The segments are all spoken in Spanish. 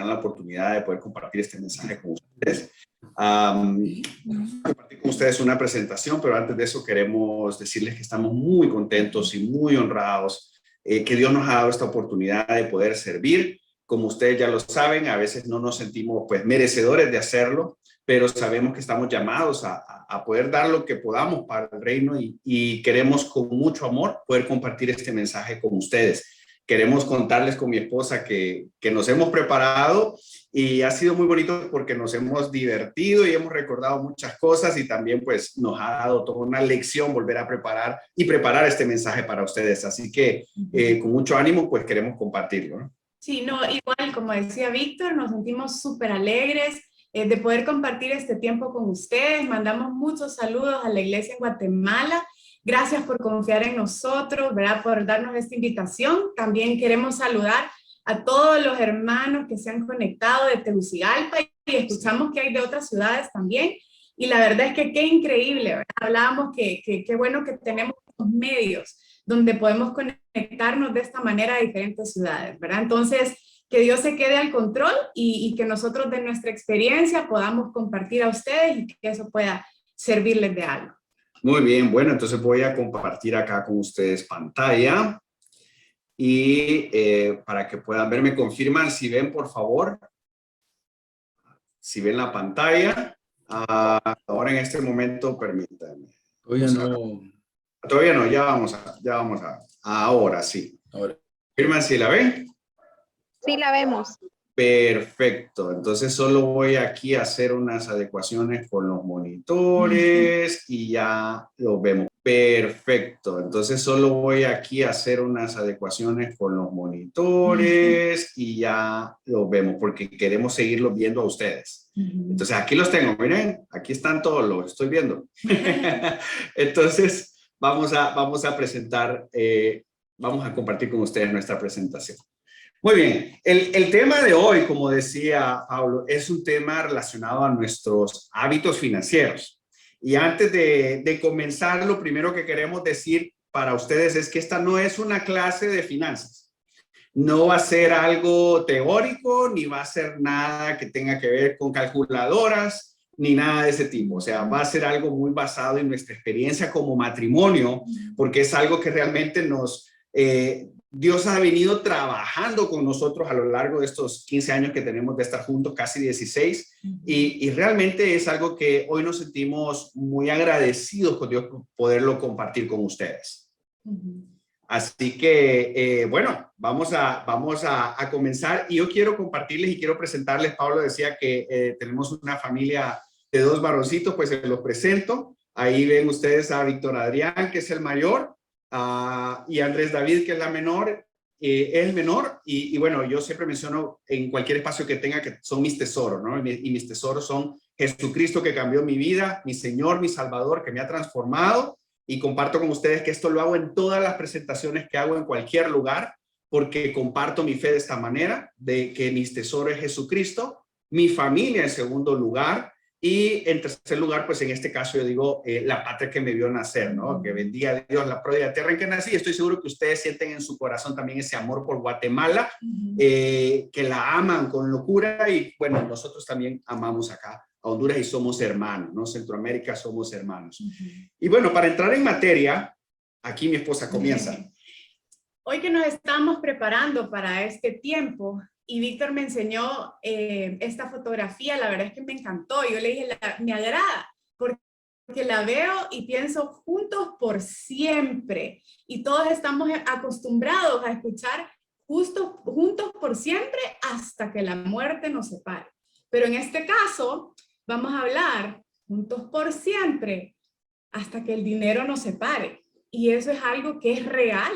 dan la oportunidad de poder compartir este mensaje con ustedes. Compartir con ustedes una presentación, pero antes de eso queremos decirles que estamos muy contentos y muy honrados que Dios nos ha dado esta oportunidad de poder servir. Como ustedes ya lo saben, a veces no nos sentimos pues merecedores de hacerlo, pero sabemos que estamos llamados a poder dar lo que podamos para el reino y queremos con mucho amor poder compartir este mensaje con ustedes. Queremos contarles con mi esposa que nos hemos preparado y ha sido muy bonito porque nos hemos divertido y hemos recordado muchas cosas y también pues nos ha dado toda una lección volver a preparar este mensaje para ustedes. Así que con mucho ánimo pues queremos compartirlo, ¿no? Sí, no, igual como decía Víctor, nos sentimos súper alegres de poder compartir este tiempo con ustedes. Mandamos muchos saludos a la iglesia en Guatemala. Gracias por confiar en nosotros, ¿verdad? Por darnos esta invitación. También queremos saludar a todos los hermanos que se han conectado de Tegucigalpa y escuchamos que hay de otras ciudades también. Y la verdad es que qué increíble, ¿verdad? Hablábamos que qué bueno que tenemos estos medios donde podemos conectarnos de esta manera a diferentes ciudades, ¿verdad? Entonces, que Dios se quede al control y que nosotros de nuestra experiencia podamos compartir a ustedes y que eso pueda servirles de algo. Muy bien, bueno, entonces voy a compartir acá con ustedes pantalla y para que puedan ver, me confirman si ven, por favor, si ven la pantalla. Ahora en este momento, permítanme. Todavía no, ya vamos a, ahora sí. Ahora. ¿Confirman si la ven? Sí, la vemos. Perfecto, entonces solo voy aquí a hacer unas adecuaciones con los monitores y ya lo vemos. Perfecto, entonces solo voy aquí a hacer unas adecuaciones con los monitores y ya lo vemos porque queremos seguirlos viendo a ustedes. Entonces aquí los tengo, miren, aquí están todos, los estoy viendo. Entonces vamos a presentar, vamos a compartir con ustedes nuestra presentación. Muy bien, el tema de hoy, como decía Pablo, es un tema relacionado a nuestros hábitos financieros. Y antes de comenzar, lo primero que queremos decir para ustedes es que esta no es una clase de finanzas. No va a ser algo teórico, ni va a ser nada que tenga que ver con calculadoras, ni nada de ese tipo. O sea, va a ser algo muy basado en nuestra experiencia como matrimonio, porque es algo que realmente Dios ha venido trabajando con nosotros a lo largo de estos 15 años que tenemos de estar juntos, casi 16, y realmente es algo que hoy nos sentimos muy agradecidos con Dios por poderlo compartir con ustedes. Así que, bueno, vamos a comenzar y yo quiero compartirles y quiero presentarles. Pablo decía que tenemos una familia de 2 varoncitos, pues se los presento. Ahí ven ustedes a Víctor Adrián, que es el mayor, y Andrés David, que es es el menor, y bueno, yo siempre menciono en cualquier espacio que tenga que son mis tesoros, ¿no? Y mis tesoros son Jesucristo, que cambió mi vida, mi Señor, mi Salvador, que me ha transformado, y comparto con ustedes que esto lo hago en todas las presentaciones que hago en cualquier lugar, porque comparto mi fe de esta manera, de que mis tesoros es Jesucristo, mi familia en segundo lugar, y en tercer lugar, pues en este caso yo digo la patria que me vio nacer, ¿no? Que bendiga a Dios la pródiga tierra en que nací. Estoy seguro que ustedes sienten en su corazón también ese amor por Guatemala, que la aman con locura y bueno, nosotros también amamos acá a Honduras y somos hermanos, ¿no? Centroamérica somos hermanos. Y bueno, para entrar en materia, aquí mi esposa comienza. Hoy que nos estamos preparando para este tiempo, y Víctor me enseñó esta fotografía, la verdad es que me encantó. Yo le dije, me agrada, porque la veo y pienso juntos por siempre. Y todos estamos acostumbrados a escuchar juntos por siempre hasta que la muerte nos separe. Pero en este caso, vamos a hablar juntos por siempre hasta que el dinero nos separe. Y eso es algo que es real,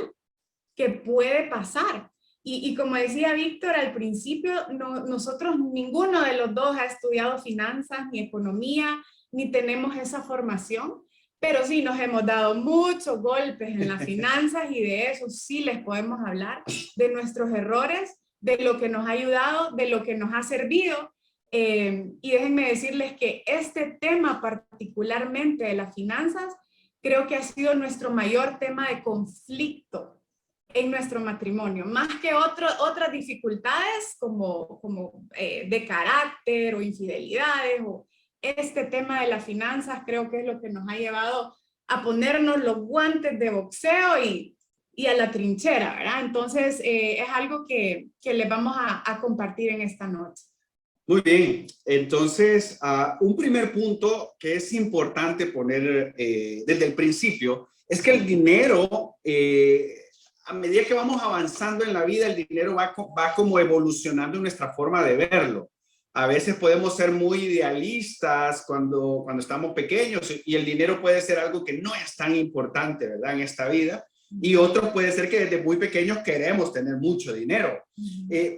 que puede pasar. Y como decía Víctor al principio, nosotros ninguno de los dos ha estudiado finanzas ni economía, ni tenemos esa formación, pero sí nos hemos dado muchos golpes en las finanzas y de eso sí les podemos hablar, de nuestros errores, de lo que nos ha ayudado, de lo que nos ha servido. Y déjenme decirles que este tema particularmente de las finanzas, creo que ha sido nuestro mayor tema de conflicto en nuestro matrimonio, más que otras dificultades como de carácter o infidelidades o este tema de las finanzas. Creo que es lo que nos ha llevado a ponernos los guantes de boxeo y a la trinchera, ¿verdad? Entonces, es algo que les vamos a compartir en esta noche. Muy bien, entonces un primer punto que es importante poner desde el principio es que el dinero, a medida que vamos avanzando en la vida, el dinero va como evolucionando en nuestra forma de verlo. A veces podemos ser muy idealistas cuando estamos pequeños y el dinero puede ser algo que no es tan importante, ¿verdad? En esta vida. Y otros puede ser que desde muy pequeños queremos tener mucho dinero.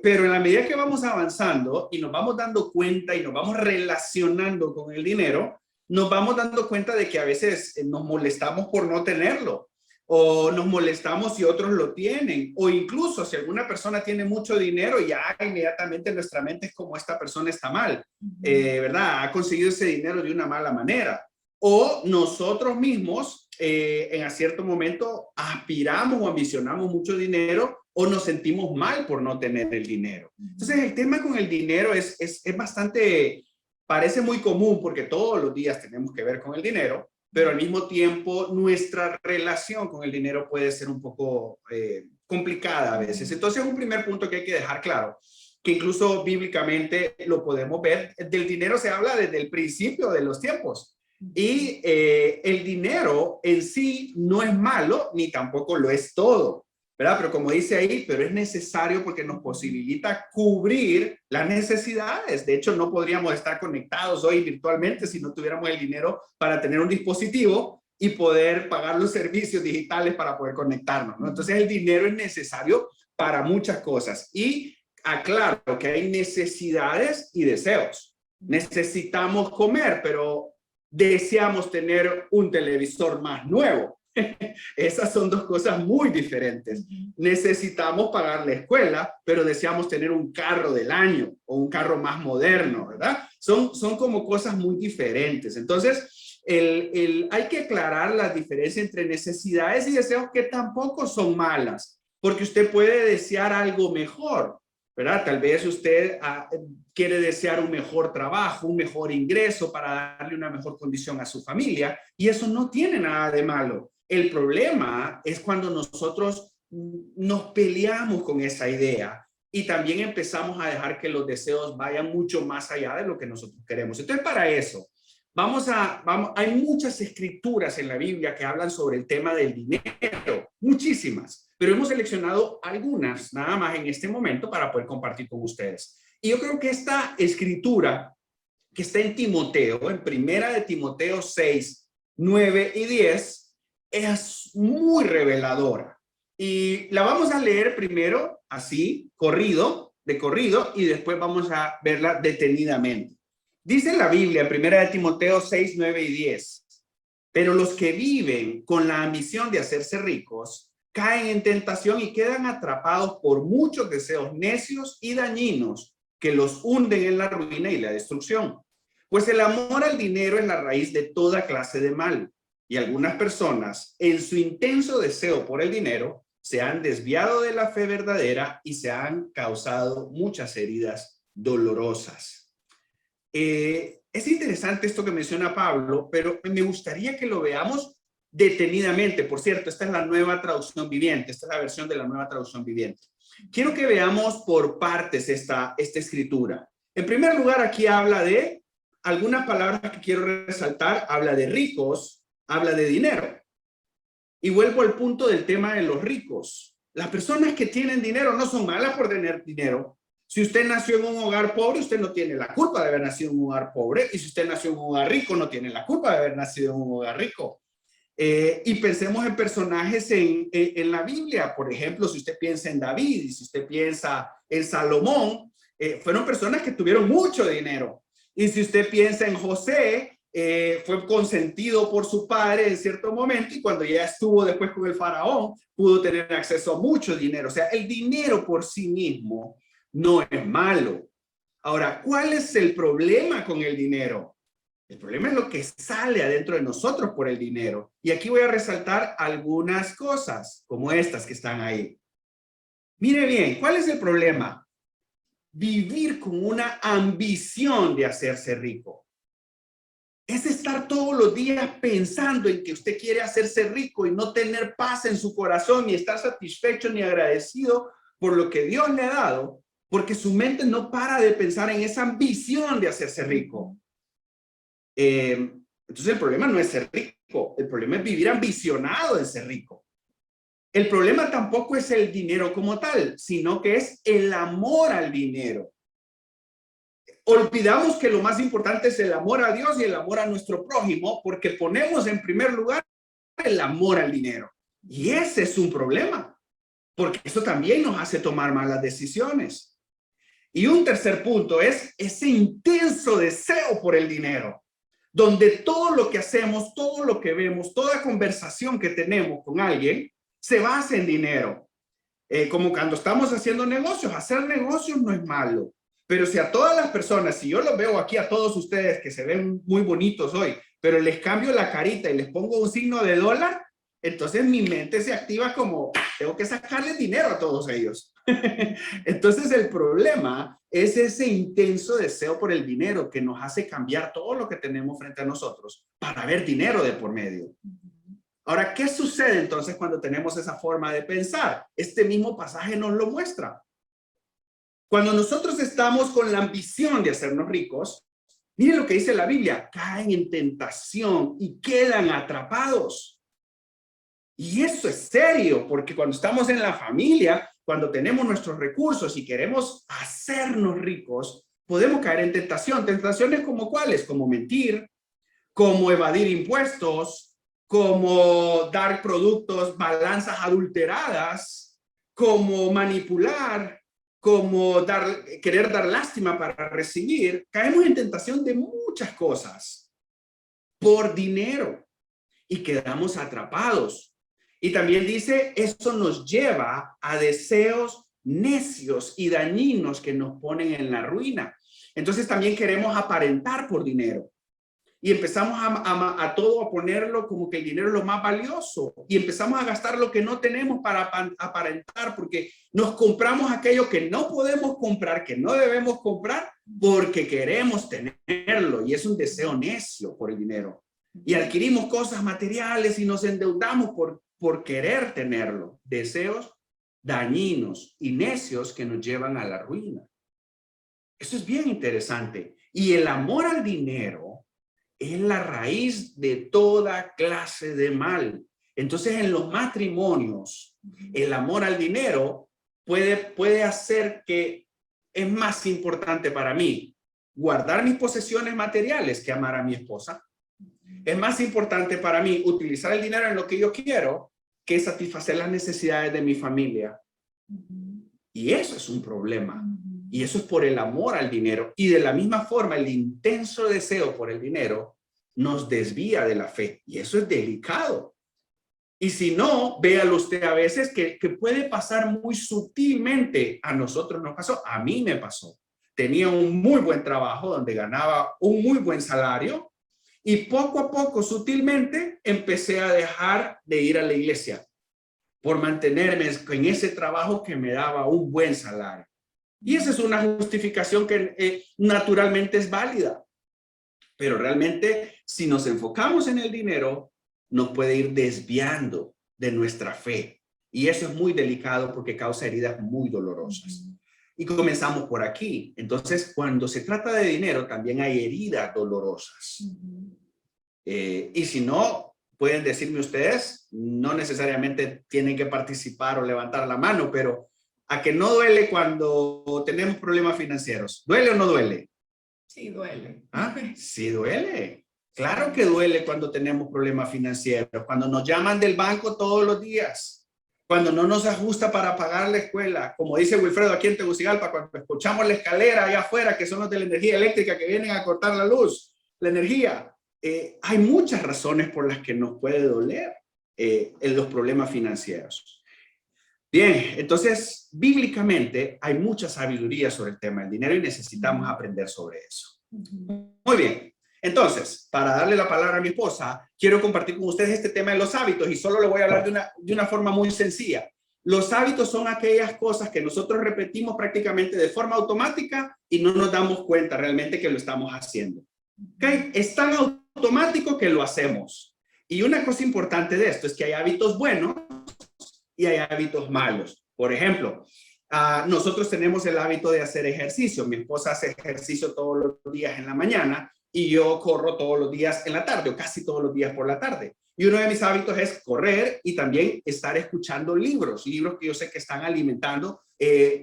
Pero en la medida que vamos avanzando y nos vamos dando cuenta y nos vamos relacionando con el dinero, nos vamos dando cuenta de que a veces nos molestamos por no tenerlo, o nos molestamos si otros lo tienen, o incluso si alguna persona tiene mucho dinero, ya inmediatamente nuestra mente es como esta persona está mal, ¿verdad? Ha conseguido ese dinero de una mala manera. O nosotros mismos en cierto momento aspiramos o ambicionamos mucho dinero o nos sentimos mal por no tener el dinero. Entonces el tema con el dinero es bastante, parece muy común porque todos los días tenemos que ver con el dinero, pero al mismo tiempo nuestra relación con el dinero puede ser un poco complicada a veces. Entonces un primer punto que hay que dejar claro, que incluso bíblicamente lo podemos ver, del dinero se habla desde el principio de los tiempos. Y el dinero en sí no es malo, ni tampoco lo es todo, ¿verdad? Pero como dice ahí, pero es necesario porque nos posibilita cubrir las necesidades. De hecho, no podríamos estar conectados hoy virtualmente si no tuviéramos el dinero para tener un dispositivo y poder pagar los servicios digitales para poder conectarnos, ¿no? Entonces, el dinero es necesario para muchas cosas. Y aclaro que hay necesidades y deseos. Necesitamos comer, pero deseamos tener un televisor más nuevo. Esas son dos cosas muy diferentes. Necesitamos pagar la escuela, pero deseamos tener un carro del año o un carro más moderno, ¿verdad? Son como cosas muy diferentes. Entonces, hay que aclarar la diferencia entre necesidades y deseos, que tampoco son malas, porque usted puede desear algo mejor, ¿verdad? Tal vez usted quiere desear un mejor trabajo, un mejor ingreso para darle una mejor condición a su familia, y eso no tiene nada de malo. El problema es cuando nosotros nos peleamos con esa idea y también empezamos a dejar que los deseos vayan mucho más allá de lo que nosotros queremos. Entonces, para eso, hay muchas escrituras en la Biblia que hablan sobre el tema del dinero, muchísimas. Pero hemos seleccionado algunas nada más en este momento para poder compartir con ustedes. Y yo creo que esta escritura que está en Timoteo, en Primera de Timoteo 6, 9 y 10, es muy reveladora. Y la vamos a leer primero así, de corrido, y después vamos a verla detenidamente. Dice la Biblia en Primera de Timoteo 6, 9 y 10, pero los que viven con la ambición de hacerse ricos caen en tentación y quedan atrapados por muchos deseos necios y dañinos que los hunden en la ruina y la destrucción. Pues el amor al dinero es la raíz de toda clase de mal. Y algunas personas, en su intenso deseo por el dinero, se han desviado de la fe verdadera y se han causado muchas heridas dolorosas. Es interesante esto que menciona Pablo, pero me gustaría que lo veamos detenidamente. Por cierto, esta es la nueva traducción viviente, esta es la versión de la nueva traducción viviente. Quiero que veamos por partes esta escritura. En primer lugar, aquí habla de algunas palabras que quiero resaltar. Habla de ricos, habla de dinero. Y vuelvo al punto del tema de los ricos. Las personas que tienen dinero no son malas por tener dinero. Si usted nació en un hogar pobre, usted no tiene la culpa de haber nacido en un hogar pobre. Y si usted nació en un hogar rico, no tiene la culpa de haber nacido en un hogar rico. Y pensemos en personajes en la Biblia. Por ejemplo, si usted piensa en David y si usted piensa en Salomón, fueron personas que tuvieron mucho dinero. Y si usted piensa en José, fue consentido por su padre en cierto momento, y cuando ya estuvo después con el faraón, pudo tener acceso a mucho dinero. O sea, el dinero por sí mismo no es malo. Ahora, ¿cuál es el problema con el dinero? El problema es lo que sale adentro de nosotros por el dinero. Y aquí voy a resaltar algunas cosas, como estas que están ahí. Mire bien, ¿cuál es el problema? Vivir con una ambición de hacerse rico. Es estar todos los días pensando en que usted quiere hacerse rico y no tener paz en su corazón, ni estar satisfecho ni agradecido por lo que Dios le ha dado, porque su mente no para de pensar en esa ambición de hacerse rico. Entonces el problema no es ser rico, el problema es vivir ambicionado de ser rico. El problema tampoco es el dinero como tal, sino que es el amor al dinero. Olvidamos que lo más importante es el amor a Dios y el amor a nuestro prójimo, porque ponemos en primer lugar el amor al dinero. Y ese es un problema, porque eso también nos hace tomar malas decisiones. Y un tercer punto es ese intenso deseo por el dinero, donde todo lo que hacemos, todo lo que vemos, toda conversación que tenemos con alguien se basa en dinero. Como cuando estamos haciendo negocios, hacer negocios no es malo. Pero si a todas las personas, si yo los veo aquí a todos ustedes que se ven muy bonitos hoy, pero les cambio la carita y les pongo un signo de dólar, entonces mi mente se activa como, tengo que sacarles dinero a todos ellos. Entonces el problema es ese intenso deseo por el dinero que nos hace cambiar todo lo que tenemos frente a nosotros para ver dinero de por medio. Ahora, ¿qué sucede entonces cuando tenemos esa forma de pensar? Este mismo pasaje nos lo muestra. Cuando nosotros estamos con la ambición de hacernos ricos, miren lo que dice la Biblia, caen en tentación y quedan atrapados. Y eso es serio, porque cuando estamos en la familia, cuando tenemos nuestros recursos y queremos hacernos ricos, podemos caer en tentación. ¿Tentaciones como cuáles? Como mentir, como evadir impuestos, como dar productos, balanzas adulteradas, como manipular, como querer dar lástima para recibir. Caemos en tentación de muchas cosas por dinero y quedamos atrapados. Y también dice, eso nos lleva a deseos necios y dañinos que nos ponen en la ruina. Entonces también queremos aparentar por dinero. Y empezamos a todo a ponerlo como que el dinero es lo más valioso. Y empezamos a gastar lo que no tenemos para aparentar, porque nos compramos aquello que no podemos comprar, que no debemos comprar, porque queremos tenerlo. Y es un deseo necio por el dinero. Y adquirimos cosas materiales y nos endeudamos por querer tenerlo. Deseos dañinos y necios que nos llevan a la ruina. Eso es bien interesante. Y el amor al dinero es la raíz de toda clase de mal. Entonces, en los matrimonios, el amor al dinero puede hacer que es más importante para mí guardar mis posesiones materiales que amar a mi esposa. Es más importante para mí utilizar el dinero en lo que yo quiero que satisfacer las necesidades de mi familia. Y eso es un problema. Y eso es por el amor al dinero. Y de la misma forma, el intenso deseo por el dinero nos desvía de la fe. Y eso es delicado. Y si no, véalo usted a veces que puede pasar muy sutilmente. A nosotros nos pasó, a mí me pasó. Tenía un muy buen trabajo donde ganaba un muy buen salario. Y poco a poco, sutilmente, empecé a dejar de ir a la iglesia por mantenerme en ese trabajo que me daba un buen salario. Y esa es una justificación que naturalmente es válida. Pero realmente, si nos enfocamos en el dinero, nos puede ir desviando de nuestra fe. Y eso es muy delicado porque causa heridas muy dolorosas. Y comenzamos por aquí. Entonces, cuando se trata de dinero, también hay heridas dolorosas. Y si no, pueden decirme ustedes, no necesariamente tienen que participar o levantar la mano, pero ¿a que no duele cuando tenemos problemas financieros? ¿Duele o no duele? Sí, duele. ¿Ah? Sí duele. Claro que duele cuando tenemos problemas financieros, cuando nos llaman del banco todos los días, cuando no nos ajusta para pagar la escuela, como dice Wilfredo aquí en Tegucigalpa, cuando escuchamos la escalera allá afuera, que son los de la energía eléctrica que vienen a cortar la luz, la energía. Hay muchas razones por las que nos puede doler en los problemas financieros. Bien, entonces, bíblicamente hay mucha sabiduría sobre el tema del dinero y necesitamos aprender sobre eso. Muy bien, entonces, para darle la palabra a mi esposa, quiero compartir con ustedes este tema de los hábitos y solo le voy a hablar de una forma muy sencilla. Los hábitos son aquellas cosas que nosotros repetimos prácticamente de forma automática y no nos damos cuenta realmente que lo estamos haciendo. ¿Okay? Es tan automático que lo hacemos. Y una cosa importante de esto es que hay hábitos buenos y hay hábitos malos. Por ejemplo, nosotros tenemos el hábito de hacer ejercicio. Mi esposa hace ejercicio todos los días en la mañana y yo corro todos los días en la tarde o casi todos los días por la tarde. Y uno de mis hábitos es correr y también estar escuchando libros que yo sé que están alimentando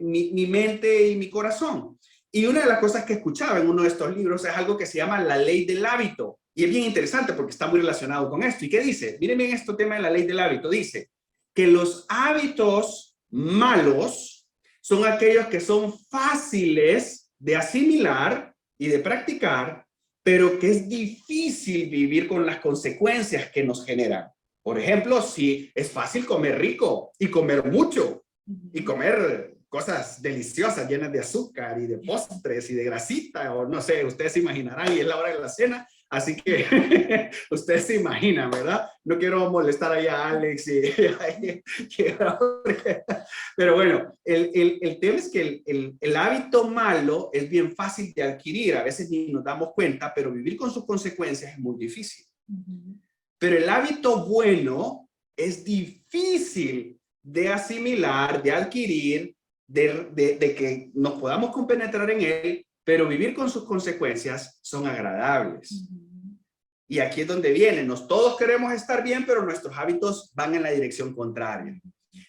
mi mente y mi corazón. Y una de las cosas que escuchaba en uno de estos libros es algo que se llama la ley del hábito. Y es bien interesante porque está muy relacionado con esto. ¿Y qué dice? Miren bien este tema de la ley del hábito. Dice que los hábitos malos son aquellos que son fáciles de asimilar y de practicar, pero que es difícil vivir con las consecuencias que nos generan. Por ejemplo, si es fácil comer rico y comer mucho y comer cosas deliciosas llenas de azúcar y de postres y de grasita, o no sé, ustedes se imaginarán y es la hora de la cena, así que ustedes se imaginan, ¿verdad? No quiero molestar ahí a Alex, pero bueno, el tema es que el hábito malo es bien fácil de adquirir, a veces ni nos damos cuenta, pero vivir con sus consecuencias es muy difícil. Pero el hábito bueno es difícil de asimilar, de adquirir, de que nos podamos compenetrar en él, pero vivir con sus consecuencias son agradables. Y aquí es donde vienen. Todos queremos estar bien, pero nuestros hábitos van en la dirección contraria.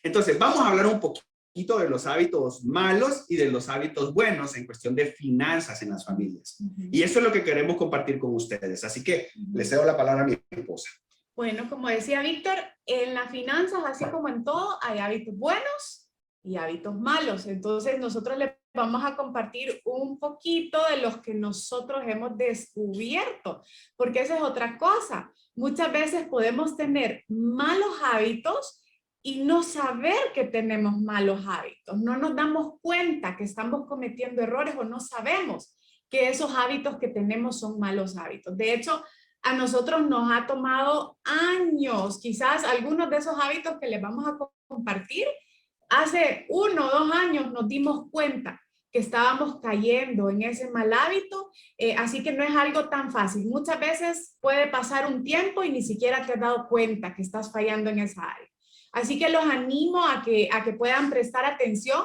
Entonces, vamos a hablar un poquito de los hábitos malos y de los hábitos buenos en cuestión de finanzas en las familias. Y eso es lo que queremos compartir con ustedes. Así que les cedo la palabra a mi esposa. Bueno, como decía Víctor, en las finanzas, así como en todo, hay hábitos buenos y hábitos malos. Entonces, nosotros les vamos a compartir un poquito de los que nosotros hemos descubierto, porque esa es otra cosa. Muchas veces podemos tener malos hábitos y no saber que tenemos malos hábitos. No nos damos cuenta que estamos cometiendo errores o no sabemos que esos hábitos que tenemos son malos hábitos. De hecho, a nosotros nos ha tomado años, quizás algunos de esos hábitos que les vamos a compartir, hace 1 o 2 años nos dimos cuenta que estábamos cayendo en ese mal hábito, así que no es algo tan fácil. Muchas veces puede pasar un tiempo y ni siquiera te has dado cuenta que estás fallando en esa área. Así que los animo a que puedan prestar atención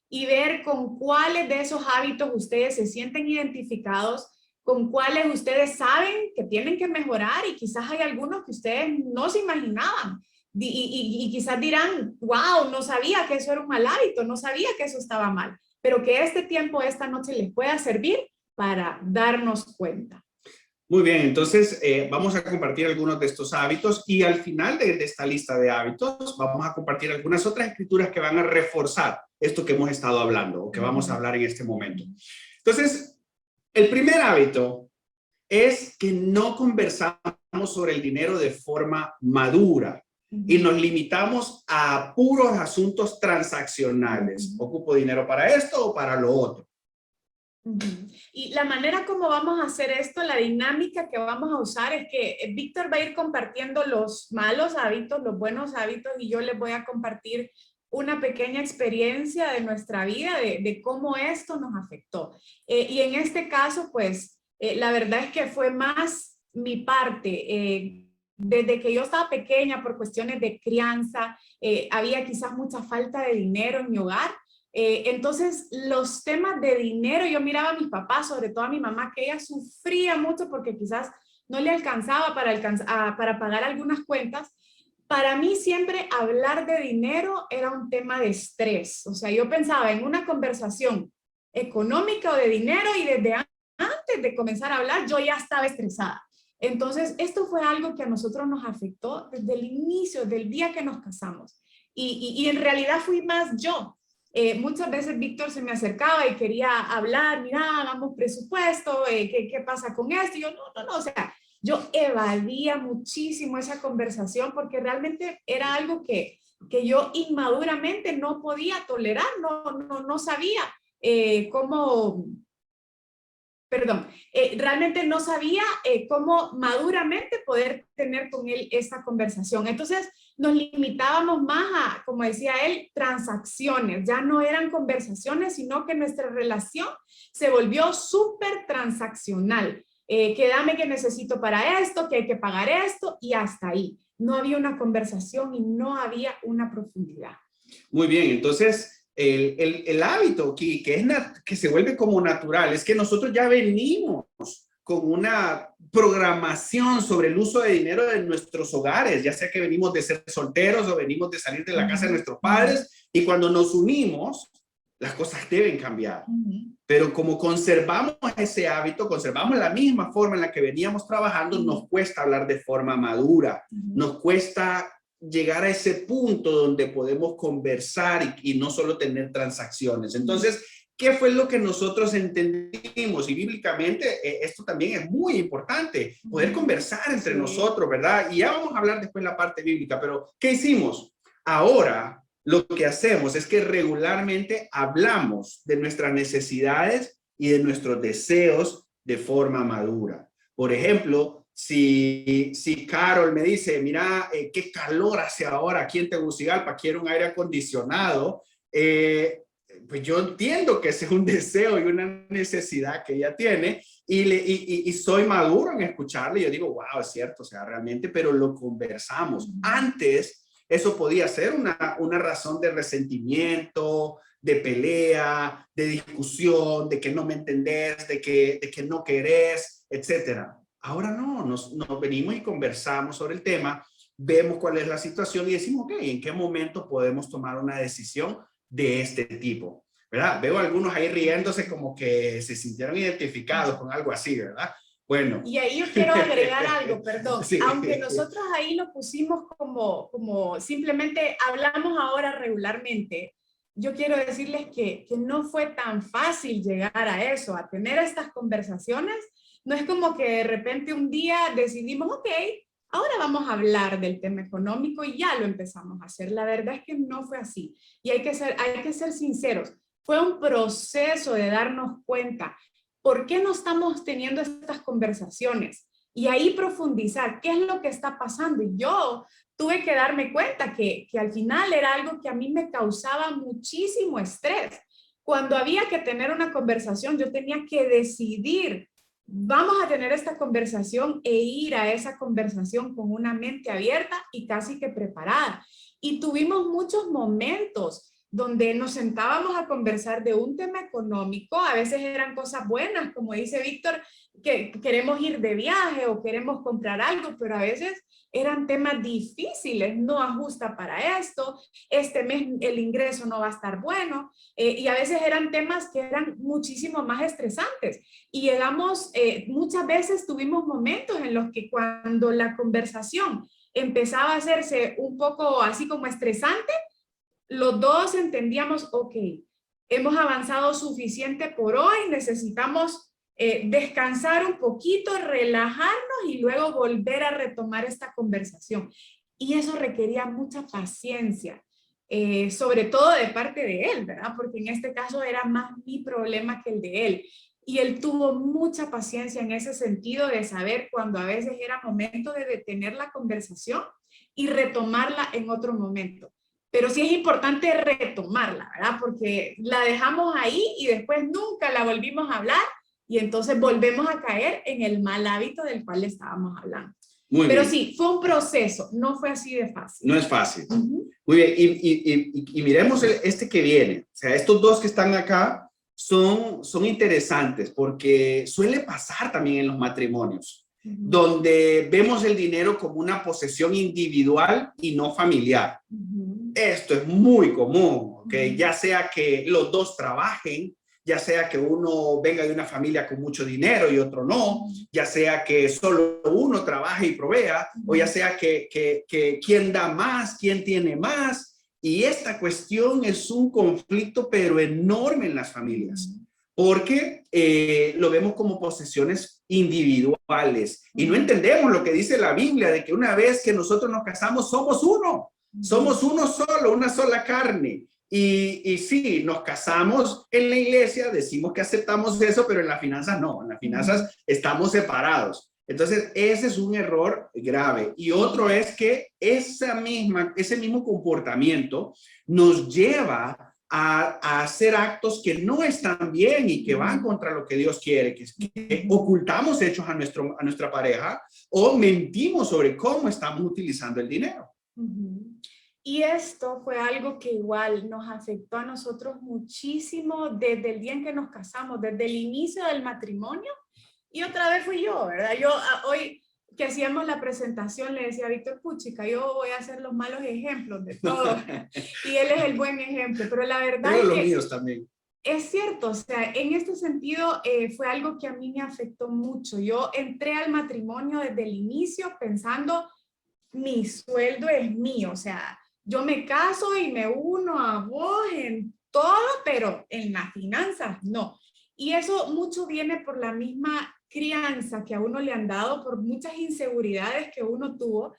y ver con cuáles de esos hábitos ustedes se sienten identificados, con cuáles ustedes saben que tienen que mejorar y quizás hay algunos que ustedes no se imaginaban. Y quizás dirán, wow, no sabía que eso era un mal hábito, no sabía que eso estaba mal, pero que este tiempo, esta noche les pueda servir para darnos cuenta. Muy bien, entonces vamos a compartir algunos de estos hábitos y al final de esta lista de hábitos vamos a compartir algunas otras escrituras que van a reforzar esto que hemos estado hablando o que vamos a hablar en este momento. Entonces, el primer hábito es que no conversamos sobre el dinero de forma madura y nos limitamos a puros asuntos transaccionales. ¿Ocupo dinero para esto o para lo otro? Y la manera como vamos a hacer esto, la dinámica que vamos a usar es que Víctor va a ir compartiendo los malos hábitos, los buenos hábitos, y yo les voy a compartir una pequeña experiencia de nuestra vida, de cómo esto nos afectó. Y en este caso, pues, la verdad es que fue más mi parte. Desde que yo estaba pequeña, por cuestiones de crianza, había quizás mucha falta de dinero en mi hogar. Entonces, los temas de dinero, yo miraba a mis papás, sobre todo a mi mamá, que ella sufría mucho porque quizás no le alcanzaba para pagar algunas cuentas. Para mí siempre hablar de dinero era un tema de estrés. O sea, yo pensaba en una conversación económica o de dinero y desde antes de comenzar a hablar yo ya estaba estresada. Entonces, esto fue algo que a nosotros nos afectó desde el inicio, del día que nos casamos. Y en realidad fui más yo. Muchas veces Víctor se me acercaba y quería hablar, mira, hagamos presupuesto, ¿qué pasa con esto? Y yo, no, o sea, yo evadía muchísimo esa conversación porque realmente era algo que yo inmaduramente no podía tolerar, no sabía cómo perdón, realmente no sabía cómo maduramente poder tener con él esta conversación. Entonces nos limitábamos más a, como decía él, transacciones. Ya no eran conversaciones, sino que nuestra relación se volvió súper transaccional. Que dame que necesito para esto, que hay que pagar esto y hasta ahí. No había una conversación y no había una profundidad. Muy bien, entonces el hábito que se vuelve como natural es que nosotros ya venimos con una programación sobre el uso de dinero en nuestros hogares, ya sea que venimos de ser solteros o venimos de salir de la casa de nuestros padres, y cuando nos unimos, las cosas deben cambiar. Pero como conservamos ese hábito, conservamos la misma forma en la que veníamos trabajando, nos cuesta hablar de forma madura, nos cuesta llegar a ese punto donde podemos conversar y no solo tener transacciones. Entonces, ¿qué fue lo que nosotros entendimos? Y bíblicamente esto también es muy importante, poder conversar entre nosotros, ¿verdad? Y ya vamos a hablar después en la parte bíblica, pero ¿qué hicimos? Ahora lo que hacemos es que regularmente hablamos de nuestras necesidades y de nuestros deseos de forma madura. Por ejemplo, si Carol me dice, mira, qué calor hace ahora aquí en Tegucigalpa, quiero un aire acondicionado, pues yo entiendo que ese es un deseo y una necesidad que ella tiene y soy maduro en escucharle. Yo digo, wow, es cierto, o sea, realmente, pero lo conversamos. Antes, eso podía ser una razón de resentimiento, de pelea, de discusión, de que no me entendés, de que no querés, etcétera. Ahora no, nos venimos y conversamos sobre el tema, vemos cuál es la situación y decimos, ok, ¿en qué momento podemos tomar una decisión de este tipo? ¿Verdad? Veo a algunos ahí riéndose como que se sintieron identificados con algo así, ¿verdad? Bueno. Y ahí yo quiero agregar algo, perdón. Sí. Aunque nosotros ahí lo pusimos como simplemente hablamos ahora regularmente, yo quiero decirles que no fue tan fácil llegar a eso, a tener estas conversaciones. No es como que de repente un día decidimos, ok, ahora vamos a hablar del tema económico y ya lo empezamos a hacer. La verdad es que no fue así. Y hay que ser sinceros. Fue un proceso de darnos cuenta por qué no estamos teniendo estas conversaciones y ahí profundizar qué es lo que está pasando. Y yo tuve que darme cuenta que al final era algo que a mí me causaba muchísimo estrés. Cuando había que tener una conversación, yo tenía que decidir, vamos a tener esta conversación e ir a esa conversación con una mente abierta y casi que preparada. Y tuvimos muchos momentos donde nos sentábamos a conversar de un tema económico. A veces eran cosas buenas, como dice Víctor, que queremos ir de viaje o queremos comprar algo, pero a veces eran temas difíciles, no ajusta para esto, este mes el ingreso no va a estar bueno, y a veces eran temas que eran muchísimo más estresantes. Y llegamos, muchas veces tuvimos momentos en los que cuando la conversación empezaba a hacerse un poco así como estresante, los dos entendíamos, ok, hemos avanzado suficiente por hoy, necesitamos descansar un poquito, relajarnos y luego volver a retomar esta conversación. Y eso requería mucha paciencia, sobre todo de parte de él, ¿verdad? Porque en este caso era más mi problema que el de él. Y él tuvo mucha paciencia en ese sentido de saber cuando a veces era momento de detener la conversación y retomarla en otro momento. Pero sí es importante retomarla, ¿verdad? Porque la dejamos ahí y después nunca la volvimos a hablar y entonces volvemos a caer en el mal hábito del cual estábamos hablando. Pero sí, fue un proceso, no fue así de fácil. No es fácil. Muy bien, y miremos este que viene. O sea, estos dos que están acá son interesantes porque suele pasar también en los matrimonios, donde vemos el dinero como una posesión individual y no familiar. Esto es muy común, ¿ok? Ya sea que los dos trabajen, ya sea que uno venga de una familia con mucho dinero y otro no, ya sea que solo uno trabaje y provea, o ya sea que quién da más, quién tiene más. Y esta cuestión es un conflicto, pero enorme en las familias, porque lo vemos como posesiones individuales y no entendemos lo que dice la Biblia de que una vez que nosotros nos casamos somos uno. Somos uno solo, una sola carne. Y sí, nos casamos en la iglesia, decimos que aceptamos eso, pero en las finanzas no, en las finanzas estamos separados. Entonces, ese es un error grave. Y otro es que ese mismo comportamiento nos lleva a hacer actos que no están bien y que van contra lo que Dios quiere, que ocultamos hechos a nuestra pareja o mentimos sobre cómo estamos utilizando el dinero. Y esto fue algo que igual nos afectó a nosotros muchísimo desde el día en que nos casamos, desde el inicio del matrimonio. Y otra vez fui yo, ¿verdad? Yo hoy que hacíamos la presentación le decía a Víctor, puchica, yo voy a hacer los malos ejemplos de todo. Y él es el buen ejemplo. Pero la verdad es que los míos también. Es cierto, o sea, en este sentido fue algo que a mí me afectó mucho. Yo entré al matrimonio desde el inicio pensando, mi sueldo es mío, o sea, yo me caso y me uno a vos en todo, pero en las finanzas no. Y eso mucho viene por la misma crianza que a uno le han dado, por muchas inseguridades que uno tuvo,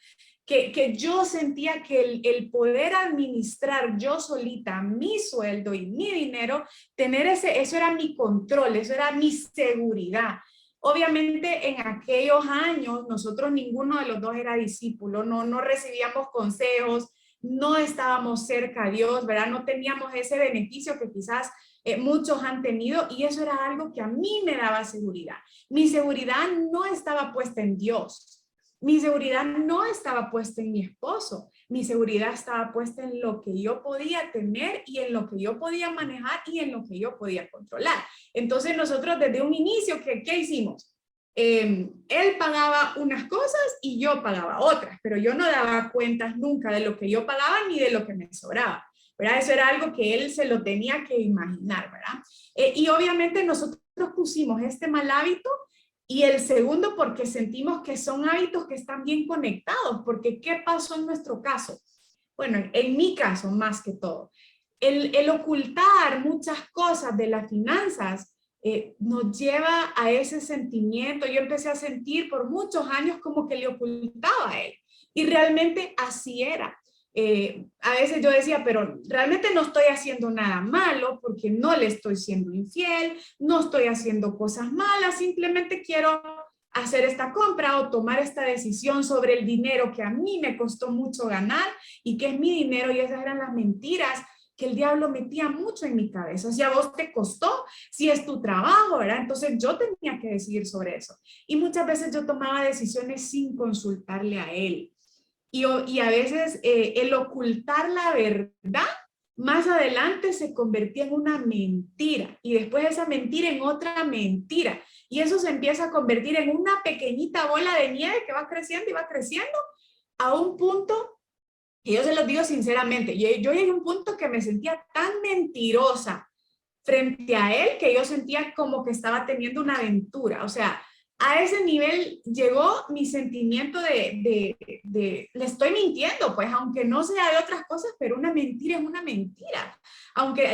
que yo sentía que el poder administrar yo solita mi sueldo y mi dinero, eso era mi control, eso era mi seguridad. Obviamente en aquellos años nosotros ninguno de los dos era discípulo, no recibíamos consejos, no estábamos cerca a Dios, ¿verdad? No teníamos ese beneficio que quizás muchos han tenido y eso era algo que a mí me daba seguridad. Mi seguridad no estaba puesta en Dios. Mi seguridad no estaba puesta en mi esposo, mi seguridad estaba puesta en lo que yo podía tener y en lo que yo podía manejar y en lo que yo podía controlar. Entonces nosotros desde un inicio, ¿qué hicimos? Él pagaba unas cosas y yo pagaba otras, pero yo no daba cuentas nunca de lo que yo pagaba ni de lo que me sobraba, ¿verdad? Eso era algo que él se lo tenía que imaginar, ¿verdad? Y obviamente nosotros pusimos este mal hábito. Y el segundo, porque sentimos que son hábitos que están bien conectados, porque ¿qué pasó en nuestro caso? Bueno, en mi caso, más que todo, el ocultar muchas cosas de las finanzas nos lleva a ese sentimiento. Yo empecé a sentir por muchos años como que le ocultaba a él, y realmente así era. A veces yo decía, pero realmente no estoy haciendo nada malo porque no le estoy siendo infiel, no estoy haciendo cosas malas, simplemente quiero hacer esta compra o tomar esta decisión sobre el dinero que a mí me costó mucho ganar y que es mi dinero, y esas eran las mentiras que el diablo metía mucho en mi cabeza. Si a vos te costó, si es tu trabajo, ¿verdad? Entonces yo tenía que decidir sobre eso. Y muchas veces yo tomaba decisiones sin consultarle a él. Y a veces el ocultar la verdad, más adelante se convertía en una mentira. Y después esa mentira en otra mentira. Y eso se empieza a convertir en una pequeñita bola de nieve que va creciendo y va creciendo a un punto, y yo se los digo sinceramente, yo llegué a un punto que me sentía tan mentirosa frente a él que yo sentía como que estaba teniendo una aventura. O sea, a ese nivel llegó mi sentimiento de le estoy mintiendo, pues aunque no sea de otras cosas, pero una mentira es una mentira.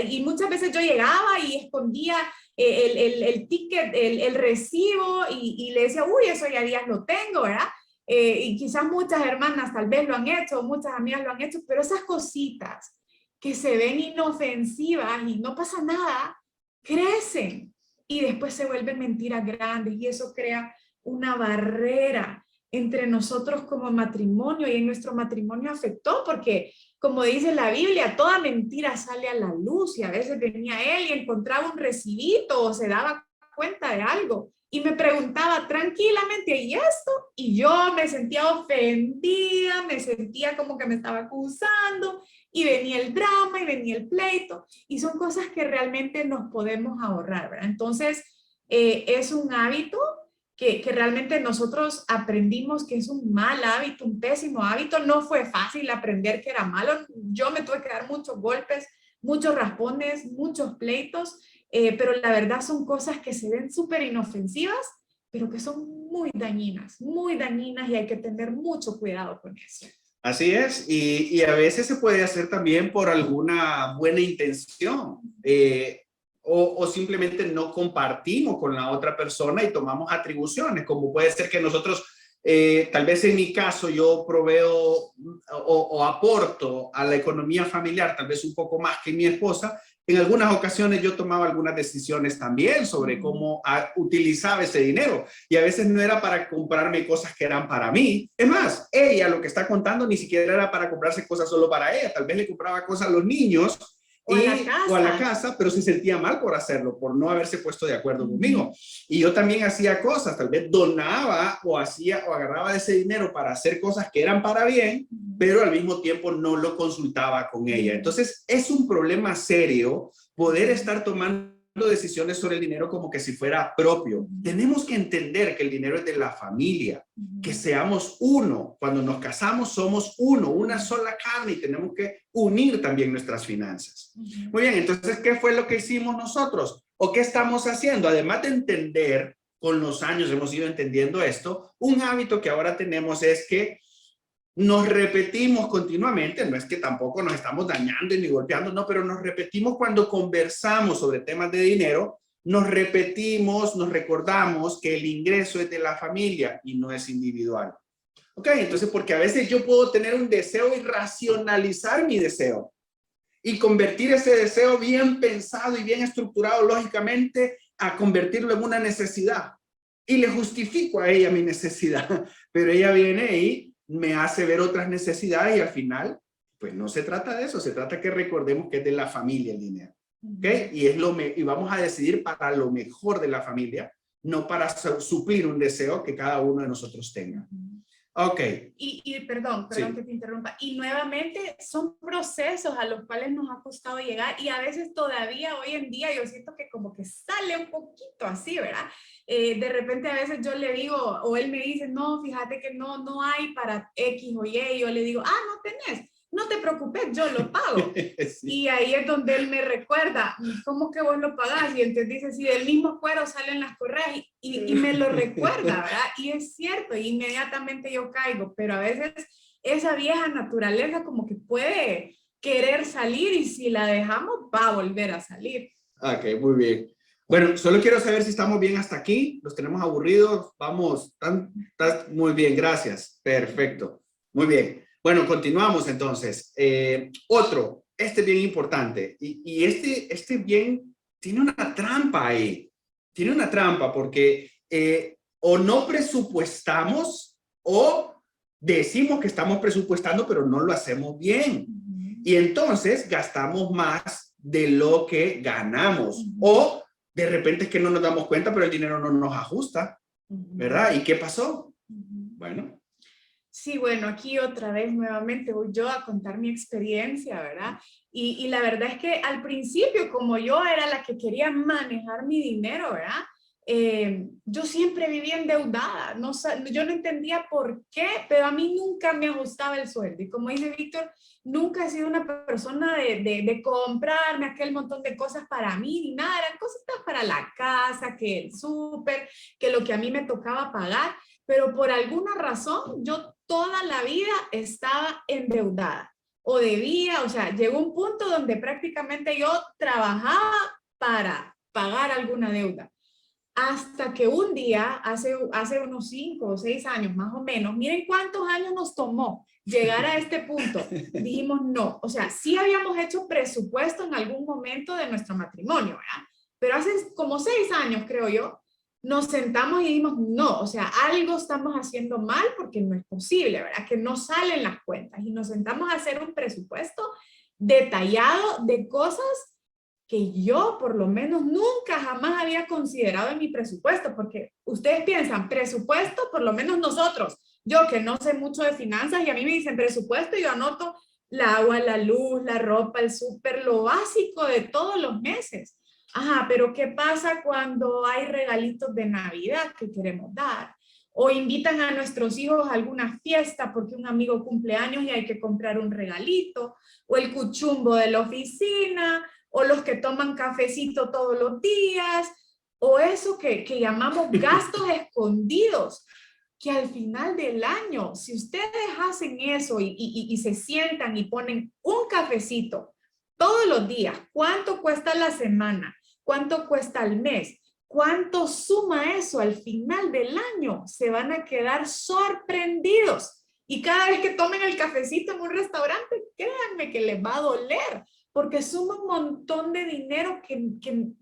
Y muchas veces yo llegaba y escondía el ticket, el recibo y le decía, uy, eso ya días lo tengo, ¿verdad? Y quizás muchas hermanas tal vez lo han hecho, muchas amigas lo han hecho, pero esas cositas que se ven inofensivas y no pasa nada, crecen. Y después se vuelven mentiras grandes y eso crea una barrera entre nosotros como matrimonio, y en nuestro matrimonio afectó porque, como dice la Biblia, toda mentira sale a la luz, y a veces venía él y encontraba un recibito o se daba cuenta de algo y me preguntaba tranquilamente, ¿y esto? Y yo me sentía ofendida, me sentía como que me estaba acusando, y venía el drama y venía el pleito, y son cosas que realmente nos podemos ahorrar, ¿verdad? Entonces, es un hábito que realmente nosotros aprendimos que es un mal hábito, un pésimo hábito. No fue fácil aprender que era malo. Yo me tuve que dar muchos golpes, muchos raspones, muchos pleitos, pero la verdad son cosas que se ven súper inofensivas, pero que son muy dañinas y hay que tener mucho cuidado con eso. Así es, y a veces se puede hacer también por alguna buena intención, o simplemente no compartimos con la otra persona y tomamos atribuciones, como puede ser que nosotros Tal vez en mi caso yo proveo o aporto a la economía familiar, tal vez un poco más que mi esposa. En algunas ocasiones yo tomaba algunas decisiones también sobre cómo utilizaba ese dinero. Y a veces no era para comprarme cosas que eran para mí. Es más, ella lo que está contando ni siquiera era para comprarse cosas solo para ella. Tal vez le compraba cosas a los niños o a la casa, pero se sentía mal por hacerlo, por no haberse puesto de acuerdo conmigo. Y yo también hacía cosas, tal vez donaba o agarraba de ese dinero para hacer cosas que eran para bien, pero al mismo tiempo no lo consultaba con ella. Entonces es un problema serio poder estar tomando decisiones sobre el dinero como que si fuera propio. Tenemos que entender que el dinero es de la familia, que seamos uno. Cuando nos casamos somos uno, una sola carne, y tenemos que unir también nuestras finanzas. Muy bien, entonces, ¿qué fue lo que hicimos nosotros? ¿O qué estamos haciendo? Además de entender, con los años hemos ido entendiendo esto, un hábito que ahora tenemos es que nos repetimos continuamente, no es que tampoco nos estamos dañando ni golpeando, no, pero nos repetimos cuando conversamos sobre temas de dinero, nos repetimos, nos recordamos que el ingreso es de la familia y no es individual. Ok, entonces porque a veces yo puedo tener un deseo y racionalizar mi deseo y convertir ese deseo bien pensado y bien estructurado lógicamente a convertirlo en una necesidad. Y le justifico a ella mi necesidad, pero ella viene y me hace ver otras necesidades y al final, pues no se trata de eso, se trata que recordemos que es de la familia el dinero. ¿Ok? Y vamos a decidir para lo mejor de la familia, no para suplir un deseo que cada uno de nosotros tenga. Ok. Perdón Sí. que te interrumpa. Y nuevamente son procesos a los cuales nos ha costado llegar y a veces todavía hoy en día yo siento que como que sale un poquito así, ¿verdad? De repente a veces yo le digo o él me dice, no, fíjate que no hay para X o Y. Y yo le digo, no tenés. No te preocupes, yo lo pago. Sí. Y ahí es donde él me recuerda, ¿cómo que vos lo pagás? Y entonces dice, si del mismo cuero salen las correas y me lo recuerda, ¿verdad? Y es cierto, inmediatamente yo caigo, pero a veces esa vieja naturaleza como que puede querer salir y si la dejamos va a volver a salir. Ok, muy bien. Bueno, solo quiero saber si estamos bien hasta aquí, los tenemos aburridos, vamos, muy bien, gracias, perfecto, muy bien. Bueno, continuamos entonces. Otro, este bien importante, y este bien tiene una trampa ahí, tiene una trampa porque o no presupuestamos o decimos que estamos presupuestando, pero no lo hacemos bien. Y entonces gastamos más de lo que ganamos. O de repente es que no nos damos cuenta, pero el dinero no nos ajusta, ¿verdad? ¿Y qué pasó? Bueno. Sí, bueno, aquí otra vez nuevamente voy yo a contar mi experiencia, ¿verdad? Y la verdad es que al principio, como yo era la que quería manejar mi dinero, ¿verdad? Yo siempre vivía endeudada, yo no entendía por qué, pero a mí nunca me ajustaba el sueldo. Y como dice Víctor, nunca he sido una persona de comprarme aquel montón de cosas para mí, ni nada, eran cositas para la casa, que el súper, que lo que a mí me tocaba pagar, pero por alguna razón yo toda la vida estaba endeudada o debía, o sea, llegó un punto donde prácticamente yo trabajaba para pagar alguna deuda. Hasta que un día, hace unos 5 o 6 años más o menos, miren cuántos años nos tomó llegar a este punto. Dijimos no, o sea, sí habíamos hecho presupuesto en algún momento de nuestro matrimonio, ¿verdad? Pero hace como 6 años, creo yo, nos sentamos y dijimos no, o sea, algo estamos haciendo mal porque no es posible, ¿verdad? Que no salen las cuentas y nos sentamos a hacer un presupuesto detallado de cosas que yo por lo menos nunca jamás había considerado en mi presupuesto, porque ustedes piensan presupuesto, por lo menos nosotros, yo que no sé mucho de finanzas y a mí me dicen presupuesto y yo anoto la agua, la luz, la ropa, el súper, lo básico de todos los meses. Ajá, pero ¿qué pasa cuando hay regalitos de Navidad que queremos dar? O invitan a nuestros hijos a alguna fiesta porque un amigo cumple años y hay que comprar un regalito, o el cuchumbo de la oficina, o los que toman cafecito todos los días, o eso que llamamos gastos escondidos, que al final del año, si ustedes hacen eso y se sientan y ponen un cafecito todos los días, ¿cuánto cuesta la semana? ¿Cuánto cuesta al mes? ¿Cuánto suma eso al final del año? Se van a quedar sorprendidos. Y cada vez que tomen el cafecito en un restaurante, créanme que les va a doler, porque suma un montón de dinero que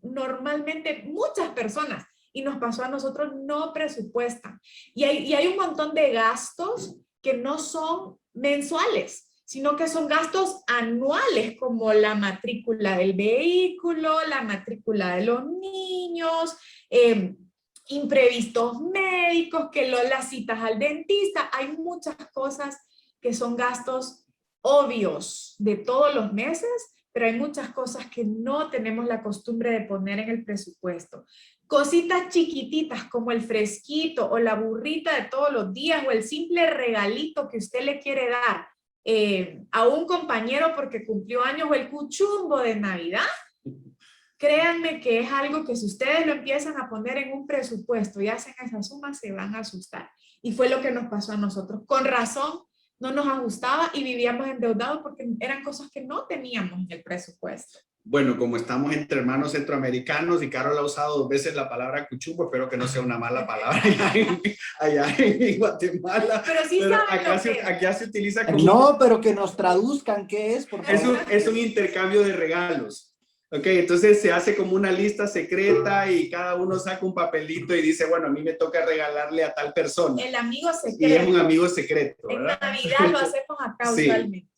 normalmente muchas personas, y nos pasó a nosotros, no presupuestan. Y hay un montón de gastos que no son mensuales, sino que son gastos anuales, como la matrícula del vehículo, la matrícula de los niños, imprevistos médicos, que las citas al dentista. Hay muchas cosas que son gastos obvios de todos los meses, pero hay muchas cosas que no tenemos la costumbre de poner en el presupuesto. Cositas chiquititas como el fresquito o la burrita de todos los días o el simple regalito que usted le quiere dar a un compañero porque cumplió años, o el cuchumbo de Navidad. Créanme que es algo que si ustedes lo empiezan a poner en un presupuesto y hacen esa suma, se van a asustar. Y fue lo que nos pasó a nosotros. Con razón, no nos ajustaba y vivíamos endeudados porque eran cosas que no teníamos en el presupuesto. Bueno, como estamos entre hermanos centroamericanos y Carol ha usado 2 veces la palabra cuchumbo, espero que no sea una mala palabra allá en Guatemala. Pero sí saben acá se utiliza como... No, pero que nos traduzcan qué es, por favor. Es un intercambio de regalos. Ok, entonces se hace como una lista secreta y cada uno saca un papelito y dice, bueno, a mí me toca regalarle a tal persona. El amigo secreto. Y es un amigo secreto, ¿verdad? En Navidad lo hacemos acá sí. usualmente.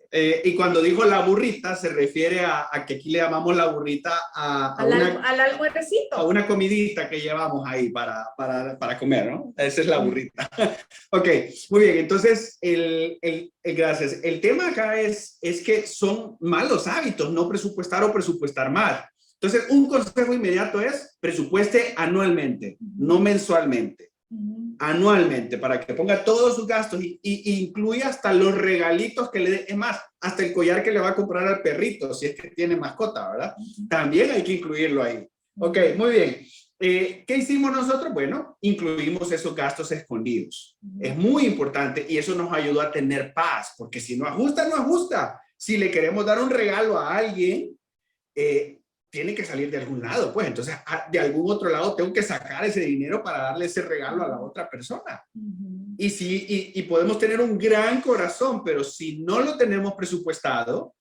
Y cuando dijo la burrita, se refiere a que aquí le llamamos la burrita al almuercito. A una comidita que llevamos ahí para comer, ¿no? Esa es la burrita. Ok, muy bien. Entonces, gracias. El tema acá es que son malos hábitos, no presupuestar o presupuestar mal. Entonces, un consejo inmediato es presupueste anualmente, no mensualmente. Anualmente, para que ponga todos sus gastos y incluya hasta los regalitos que le dé, es más, hasta el collar que le va a comprar al perrito, si es que tiene mascota, ¿verdad? También hay que incluirlo ahí. Ok, muy bien. ¿Qué hicimos nosotros? Bueno, incluimos esos gastos escondidos. Es muy importante y eso nos ayudó a tener paz, porque si no ajusta, no ajusta. Si le queremos dar un regalo a alguien, tiene que salir de algún lado, pues entonces de algún otro lado tengo que sacar ese dinero para darle ese regalo a la otra persona. Y podemos tener un gran corazón, pero si no lo tenemos presupuestado,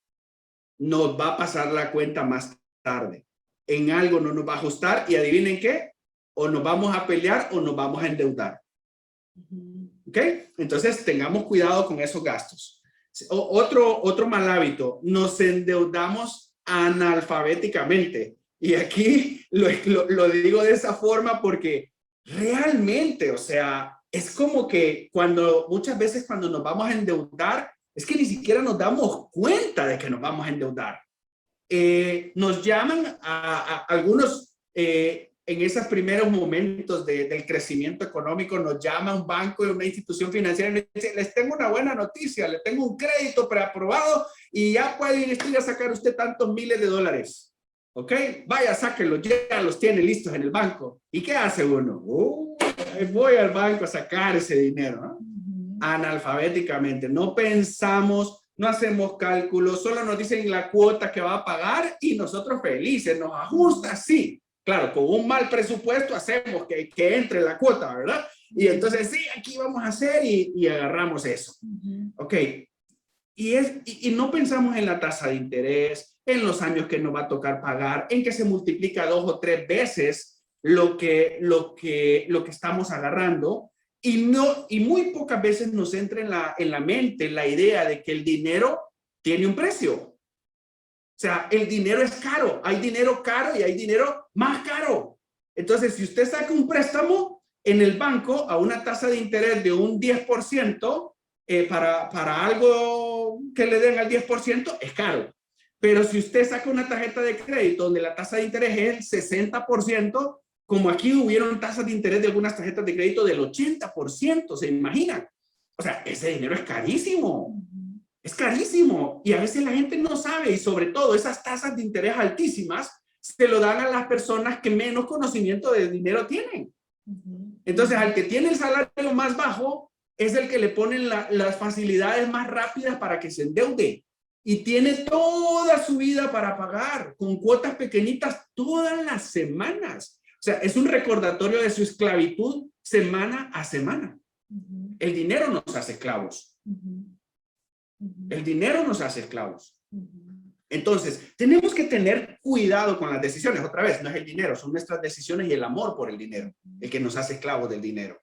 nos va a pasar la cuenta más tarde. En algo no nos va a ajustar y adivinen qué, o nos vamos a pelear o nos vamos a endeudar. ¿Ok? Entonces tengamos cuidado con esos gastos. Otro mal hábito, nos endeudamos analfabéticamente. Y aquí lo digo de esa forma porque realmente, o sea, es como que muchas veces cuando nos vamos a endeudar, es que ni siquiera nos damos cuenta de que nos vamos a endeudar. Nos llaman a algunos, en esos primeros momentos del crecimiento económico, nos llama un banco y una institución financiera y nos dice, les tengo una buena noticia, les tengo un crédito preaprobado y ya pueden ir a sacar usted tantos miles de dólares. ¿Ok? Vaya, sáquenlos, ya los tiene listos en el banco. ¿Y qué hace uno? Voy al banco a sacar ese dinero, ¿no? Analfabéticamente, no pensamos, no hacemos cálculos, solo nos dicen la cuota que va a pagar y nosotros felices, nos ajusta, sí. Claro, con un mal presupuesto hacemos que entre la cuota, ¿verdad? Y entonces, sí, aquí vamos a hacer y agarramos eso. Ok. Y no pensamos en la tasa de interés, en los años que nos va a tocar pagar, en que se multiplica 2 o 3 veces lo que estamos agarrando. Y muy pocas veces nos entra en la mente la idea de que el dinero tiene un precio. O sea, el dinero es caro. Hay dinero caro y hay dinero más caro. Entonces, si usted saca un préstamo en el banco a una tasa de interés de un 10%, para algo que le den al 10%, es caro. Pero si usted saca una tarjeta de crédito donde la tasa de interés es el 60%, como aquí hubieron tasas de interés de algunas tarjetas de crédito del 80%, ¿se imaginan? O sea, ese dinero es carísimo. Es carísimo y a veces la gente no sabe y sobre todo esas tasas de interés altísimas se lo dan a las personas que menos conocimiento de dinero tienen. Entonces al que tiene el salario más bajo es el que le ponen las facilidades más rápidas para que se endeude y tiene toda su vida para pagar con cuotas pequeñitas todas las semanas. O sea, es un recordatorio de su esclavitud semana a semana. El dinero nos hace esclavos. El dinero nos hace esclavos. Entonces, tenemos que tener cuidado con las decisiones. Otra vez, no es el dinero, son nuestras decisiones y el amor por el dinero, el que nos hace esclavos del dinero.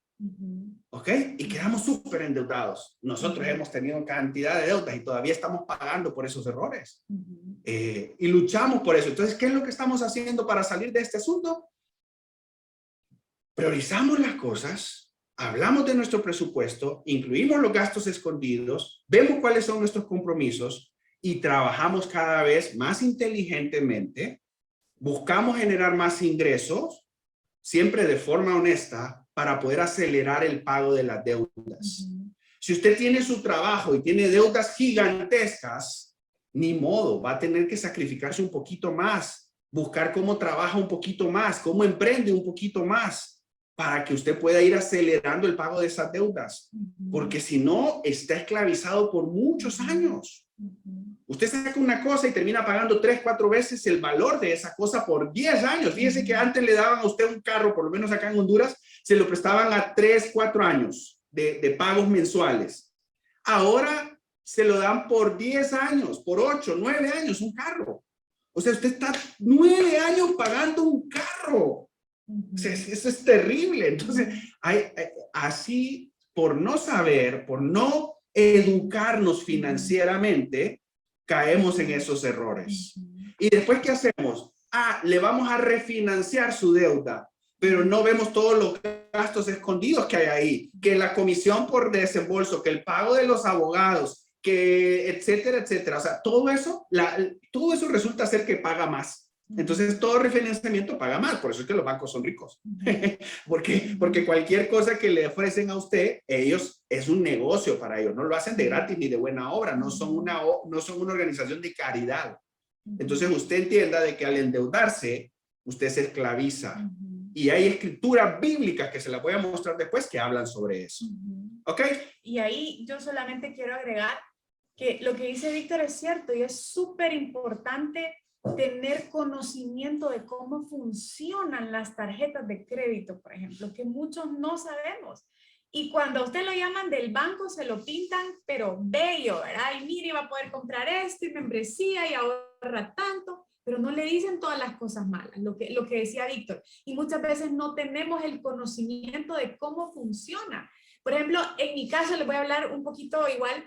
¿Ok? Y quedamos súper endeudados. Nosotros hemos tenido cantidad de deudas y todavía estamos pagando por esos errores. Y luchamos por eso. Entonces, ¿qué es lo que estamos haciendo para salir de este asunto? Priorizamos las cosas, hablamos de nuestro presupuesto, incluimos los gastos escondidos, vemos cuáles son nuestros compromisos y trabajamos cada vez más inteligentemente, buscamos generar más ingresos, siempre de forma honesta, para poder acelerar el pago de las deudas. Si usted tiene su trabajo y tiene deudas gigantescas, ni modo, va a tener que sacrificarse un poquito más, buscar cómo trabaja un poquito más, cómo emprende un poquito más, para que usted pueda ir acelerando el pago de esas deudas. Porque si no, está esclavizado por muchos años. Usted saca una cosa y termina pagando 3, 4 veces el valor de esa cosa por 10 años. Fíjese que antes le daban a usted un carro, por lo menos acá en Honduras, se lo prestaban a 3, 4 años de pagos mensuales. Ahora se lo dan por 10 años, por 8, 9 años un carro. O sea, usted está 9 años pagando un carro. O sea, eso es terrible. Entonces, así, por no saber, por no educarnos financieramente, caemos en esos errores. Y después, ¿qué hacemos? Le vamos a refinanciar su deuda, pero no vemos todos los gastos escondidos que hay ahí, que la comisión por desembolso, que el pago de los abogados, que etcétera, etcétera. O sea, todo eso resulta ser que paga más. Entonces, todo refinanciamiento paga más. Por eso es que los bancos son ricos. porque cualquier cosa que le ofrecen a usted, ellos, es un negocio para ellos. No lo hacen de gratis ni de buena obra. No son una organización de caridad. Entonces, usted entienda de que al endeudarse, usted se esclaviza. Y hay escrituras bíblicas que se las voy a mostrar después que hablan sobre eso. ¿Ok? Y ahí yo solamente quiero agregar que lo que dice Víctor es cierto y es súper importante tener conocimiento de cómo funcionan las tarjetas de crédito, por ejemplo, que muchos no sabemos. Y cuando a usted lo llaman del banco, se lo pintan, pero bello, ¿verdad? Y mire, va a poder comprar esto y membresía y ahorra tanto, pero no le dicen todas las cosas malas, lo que decía Víctor. Y muchas veces no tenemos el conocimiento de cómo funciona. Por ejemplo, en mi caso, les voy a hablar un poquito igual.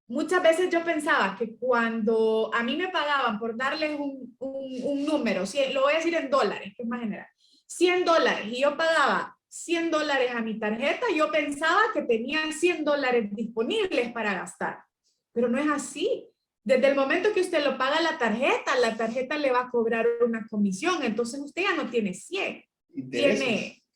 Muchas veces yo pensaba que cuando a mí me pagaban por darles un número, lo voy a decir en dólares, que es más general, $100, y yo pagaba $100 a mi tarjeta, yo pensaba que tenía $100 disponibles para gastar, pero no es así. Desde el momento que usted lo paga la tarjeta le va a cobrar una comisión, entonces usted ya no tiene 100,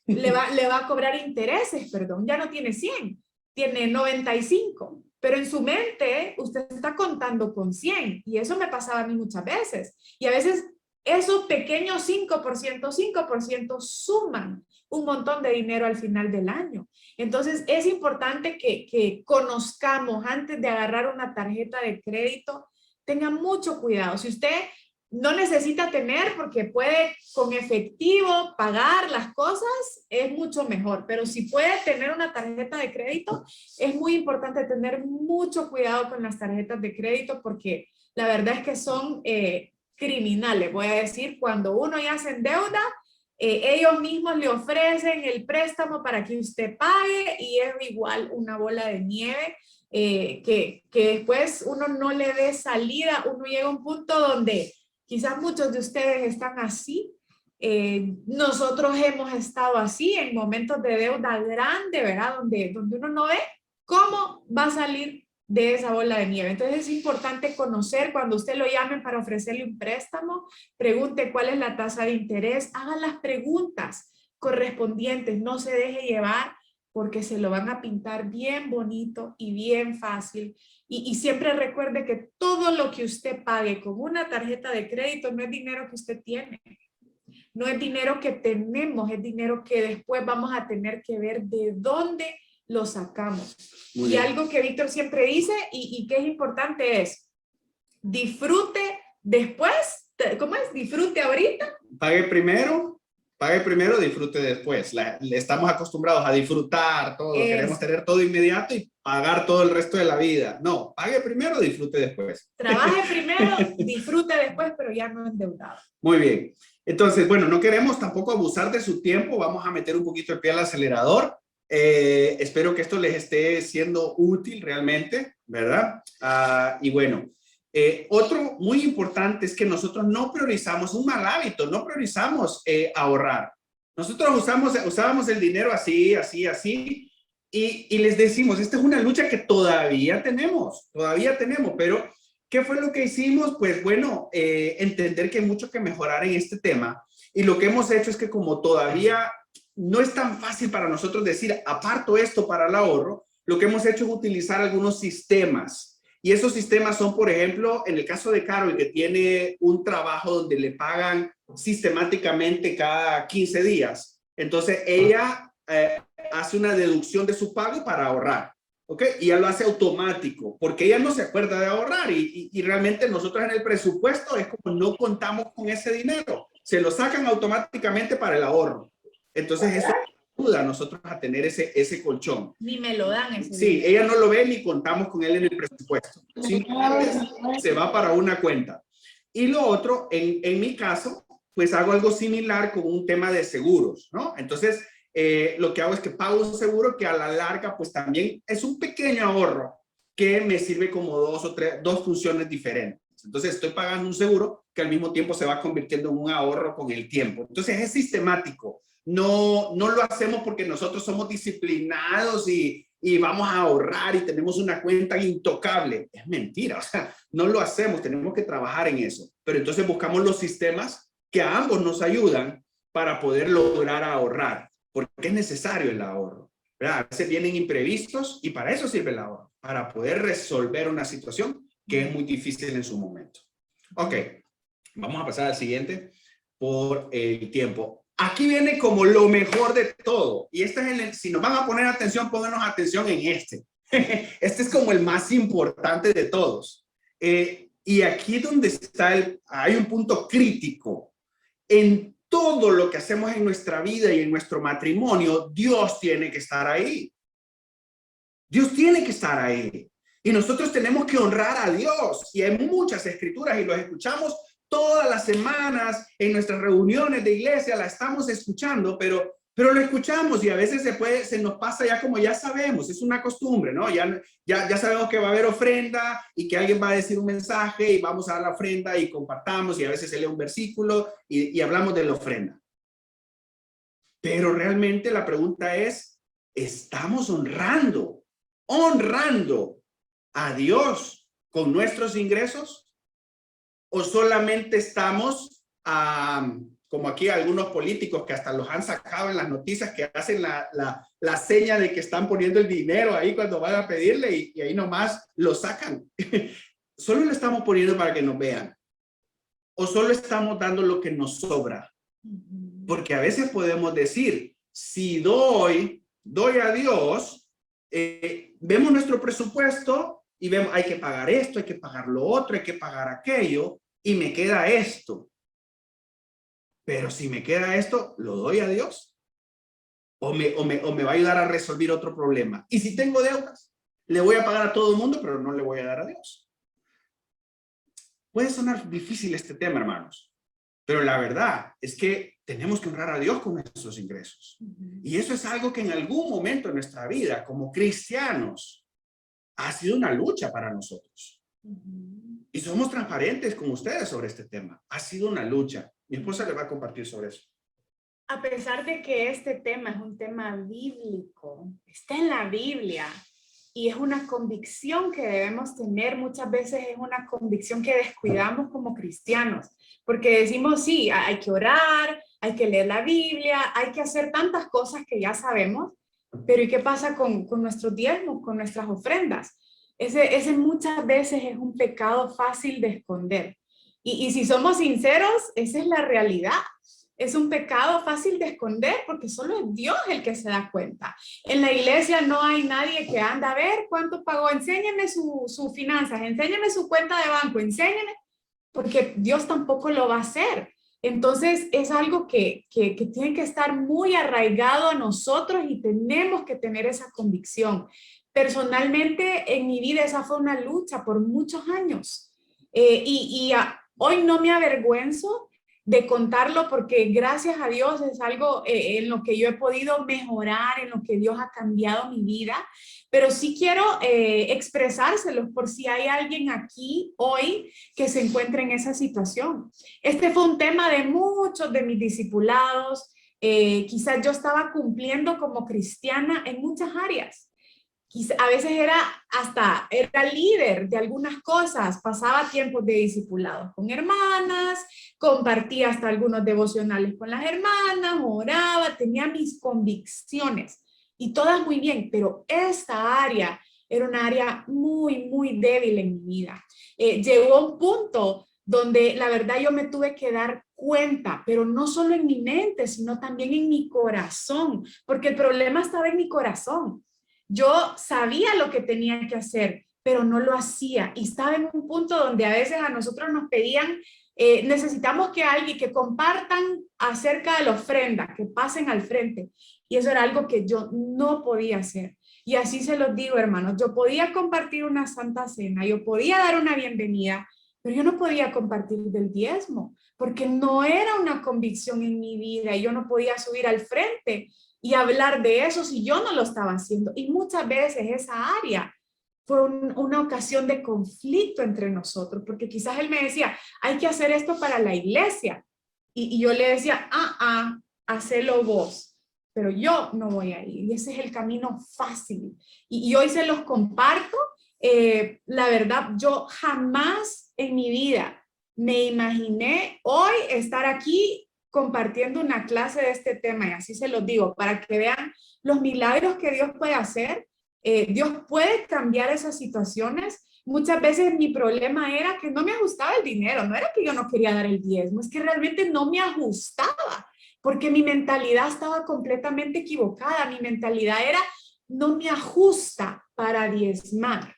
le va a cobrar intereses, perdón, ya no tiene 100, tiene 95. Pero en su mente usted está contando con 100 y eso me pasaba a mí muchas veces. Y a veces esos pequeños 5% suman un montón de dinero al final del año. Entonces es importante que conozcamos antes de agarrar una tarjeta de crédito, tenga mucho cuidado. Si usted no necesita tener porque puede con efectivo pagar las cosas, es mucho mejor. Pero si puede tener una tarjeta de crédito, es muy importante tener mucho cuidado con las tarjetas de crédito porque la verdad es que son criminales. Voy a decir, cuando uno ya se endeuda, ellos mismos le ofrecen el préstamo para que usted pague y es igual una bola de nieve que después uno no le dé salida. Uno llega a un punto donde quizás muchos de ustedes están así. Nosotros hemos estado así en momentos de deuda grande, ¿verdad? Donde uno no ve cómo va a salir de esa bola de nieve. Entonces es importante conocer cuando usted lo llamen para ofrecerle un préstamo, pregunte cuál es la tasa de interés, haga las preguntas correspondientes, no se deje llevar porque se lo van a pintar bien bonito y bien fácil. Y siempre recuerde que todo lo que usted pague con una tarjeta de crédito no es dinero que usted tiene. No es dinero que tenemos, es dinero que después vamos a tener que ver de dónde lo sacamos. Y algo que Víctor siempre dice y que es importante es, disfrute después, ¿cómo es? Disfrute ahorita. Pague primero Pague primero, disfrute después. Estamos acostumbrados a disfrutar todo, queremos tener todo inmediato y pagar todo el resto de la vida. No, pague primero, disfrute después. Trabaje primero, disfrute después, pero ya no endeudado. Muy bien. Entonces, bueno, no queremos tampoco abusar de su tiempo. Vamos a meter un poquito el pie al acelerador. Espero que esto les esté siendo útil realmente, ¿verdad? Y bueno, otro muy importante es que nosotros no priorizamos, un mal hábito, no priorizamos ahorrar. Nosotros usábamos el dinero así, y les decimos, esta es una lucha que todavía tenemos, pero ¿qué fue lo que hicimos? Pues bueno, entender que hay mucho que mejorar en este tema, y lo que hemos hecho es que como todavía no es tan fácil para nosotros decir, aparto esto para el ahorro, lo que hemos hecho es utilizar algunos sistemas. Y esos sistemas son, por ejemplo, en el caso de Carol, que tiene un trabajo donde le pagan sistemáticamente cada 15 días. Entonces, ella hace una deducción de su pago para ahorrar. ¿Ok? Y ella lo hace automático, porque ella no se acuerda de ahorrar. Y realmente nosotros en el presupuesto es como no contamos con ese dinero. Se lo sacan automáticamente para el ahorro. Entonces, eso ayuda a nosotros a tener ese colchón. Ni me lo dan ese Sí, dinero. ella no lo ve ni contamos con él en el presupuesto. Simplemente se va para una cuenta. Y lo otro, en mi caso, pues hago algo similar con un tema de seguros, ¿no? Entonces, lo que hago es que pago un seguro que a la larga, pues también es un pequeño ahorro que me sirve como dos funciones diferentes. Entonces, estoy pagando un seguro que al mismo tiempo se va convirtiendo en un ahorro con el tiempo. Entonces, es sistemático. No lo hacemos porque nosotros somos disciplinados y vamos a ahorrar y tenemos una cuenta intocable. Es mentira, o sea, no lo hacemos, tenemos que trabajar en eso. Pero entonces buscamos los sistemas que a ambos nos ayudan para poder lograr ahorrar, porque es necesario el ahorro, ¿verdad? A veces vienen imprevistos y para eso sirve el ahorro, para poder resolver una situación que es muy difícil en su momento. Ok, vamos a pasar al siguiente por el tiempo. Aquí viene como lo mejor de todo. Y este es si nos van a poner atención, pónganos atención en este. Este es como el más importante de todos. Y aquí donde está hay un punto crítico. En todo lo que hacemos en nuestra vida y en nuestro matrimonio, Dios tiene que estar ahí. Dios tiene que estar ahí. Y nosotros tenemos que honrar a Dios. Y hay muchas escrituras y los escuchamos todas las semanas en nuestras reuniones de iglesia, la estamos escuchando, pero lo escuchamos y a veces se nos pasa ya como ya sabemos, es una costumbre, ¿no? Ya sabemos que va a haber ofrenda y que alguien va a decir un mensaje y vamos a dar la ofrenda y compartamos y a veces se lee un versículo y hablamos de la ofrenda. Pero realmente la pregunta es, ¿estamos honrando a Dios con nuestros ingresos? ¿O solamente estamos, como aquí algunos políticos que hasta los han sacado en las noticias, que hacen la seña de que están poniendo el dinero ahí cuando van a pedirle y ahí nomás lo sacan? ¿Solo lo estamos poniendo para que nos vean? ¿O solo estamos dando lo que nos sobra? Porque a veces podemos decir, si doy a Dios, vemos nuestro presupuesto y vemos, hay que pagar esto, hay que pagar lo otro, hay que pagar aquello, y me queda esto. Pero si me queda esto, ¿lo doy a Dios? ¿O me va a ayudar a resolver otro problema? Y si tengo deudas, le voy a pagar a todo el mundo, pero no le voy a dar a Dios. Puede sonar difícil este tema, hermanos, pero la verdad es que tenemos que honrar a Dios con nuestros ingresos. Y eso es algo que en algún momento en nuestra vida, como cristianos, ha sido una lucha para nosotros. Y somos transparentes con ustedes sobre este tema. Ha sido una lucha. Mi esposa le va a compartir sobre eso. A pesar de que este tema es un tema bíblico, está en la Biblia y es una convicción que debemos tener, muchas veces es una convicción que descuidamos como cristianos, porque decimos, sí, hay que orar, hay que leer la Biblia, hay que hacer tantas cosas que ya sabemos, pero ¿y qué pasa con nuestros diezmos, con nuestras ofrendas? Ese muchas veces es un pecado fácil de esconder. Y si somos sinceros, esa es la realidad. Es un pecado fácil de esconder porque solo es Dios el que se da cuenta. En la iglesia no hay nadie que anda a ver cuánto pagó. Enséñeme sus finanzas, enséñeme su cuenta de banco, enséñeme, porque Dios tampoco lo va a hacer. Entonces es algo que tiene que estar muy arraigado a nosotros y tenemos que tener esa convicción. Personalmente en mi vida esa fue una lucha por muchos años hoy no me avergüenzo de contarlo porque gracias a Dios es algo en lo que yo he podido mejorar, en lo que Dios ha cambiado mi vida, pero sí quiero expresárselos por si hay alguien aquí hoy que se encuentre en esa situación. Este fue un tema de muchos de mis discipulados, quizás yo estaba cumpliendo como cristiana en muchas áreas. A veces era líder de algunas cosas, pasaba tiempos de discipulados con hermanas, compartía hasta algunos devocionales con las hermanas, oraba, tenía mis convicciones y todas muy bien, pero esta área era una área muy, muy débil en mi vida. Llegó a un punto donde la verdad yo me tuve que dar cuenta, pero no solo en mi mente, sino también en mi corazón, porque el problema estaba en mi corazón. Yo sabía lo que tenía que hacer, pero no lo hacía. Y estaba en un punto donde a veces a nosotros nos pedían, necesitamos que alguien que compartan acerca de la ofrenda, que pasen al frente. Y eso era algo que yo no podía hacer. Y así se los digo, hermanos, yo podía compartir una santa cena, yo podía dar una bienvenida, pero yo no podía compartir del diezmo, porque no era una convicción en mi vida y yo no podía subir al frente y hablar de eso si yo no lo estaba haciendo. Y muchas veces esa área fue una ocasión de conflicto entre nosotros, porque quizás él me decía, hay que hacer esto para la iglesia. Y yo le decía, hacelo vos, pero yo no voy a ir. Y ese es el camino fácil. Y hoy se los comparto. La verdad, yo jamás en mi vida me imaginé hoy estar aquí compartiendo una clase de este tema, y así se los digo, para que vean los milagros que Dios puede hacer. Dios puede cambiar esas situaciones. Muchas veces mi problema era que no me ajustaba el dinero, no era que yo no quería dar el diezmo, es que realmente no me ajustaba, porque mi mentalidad estaba completamente equivocada. Mi mentalidad era, no me ajusta para diezmar.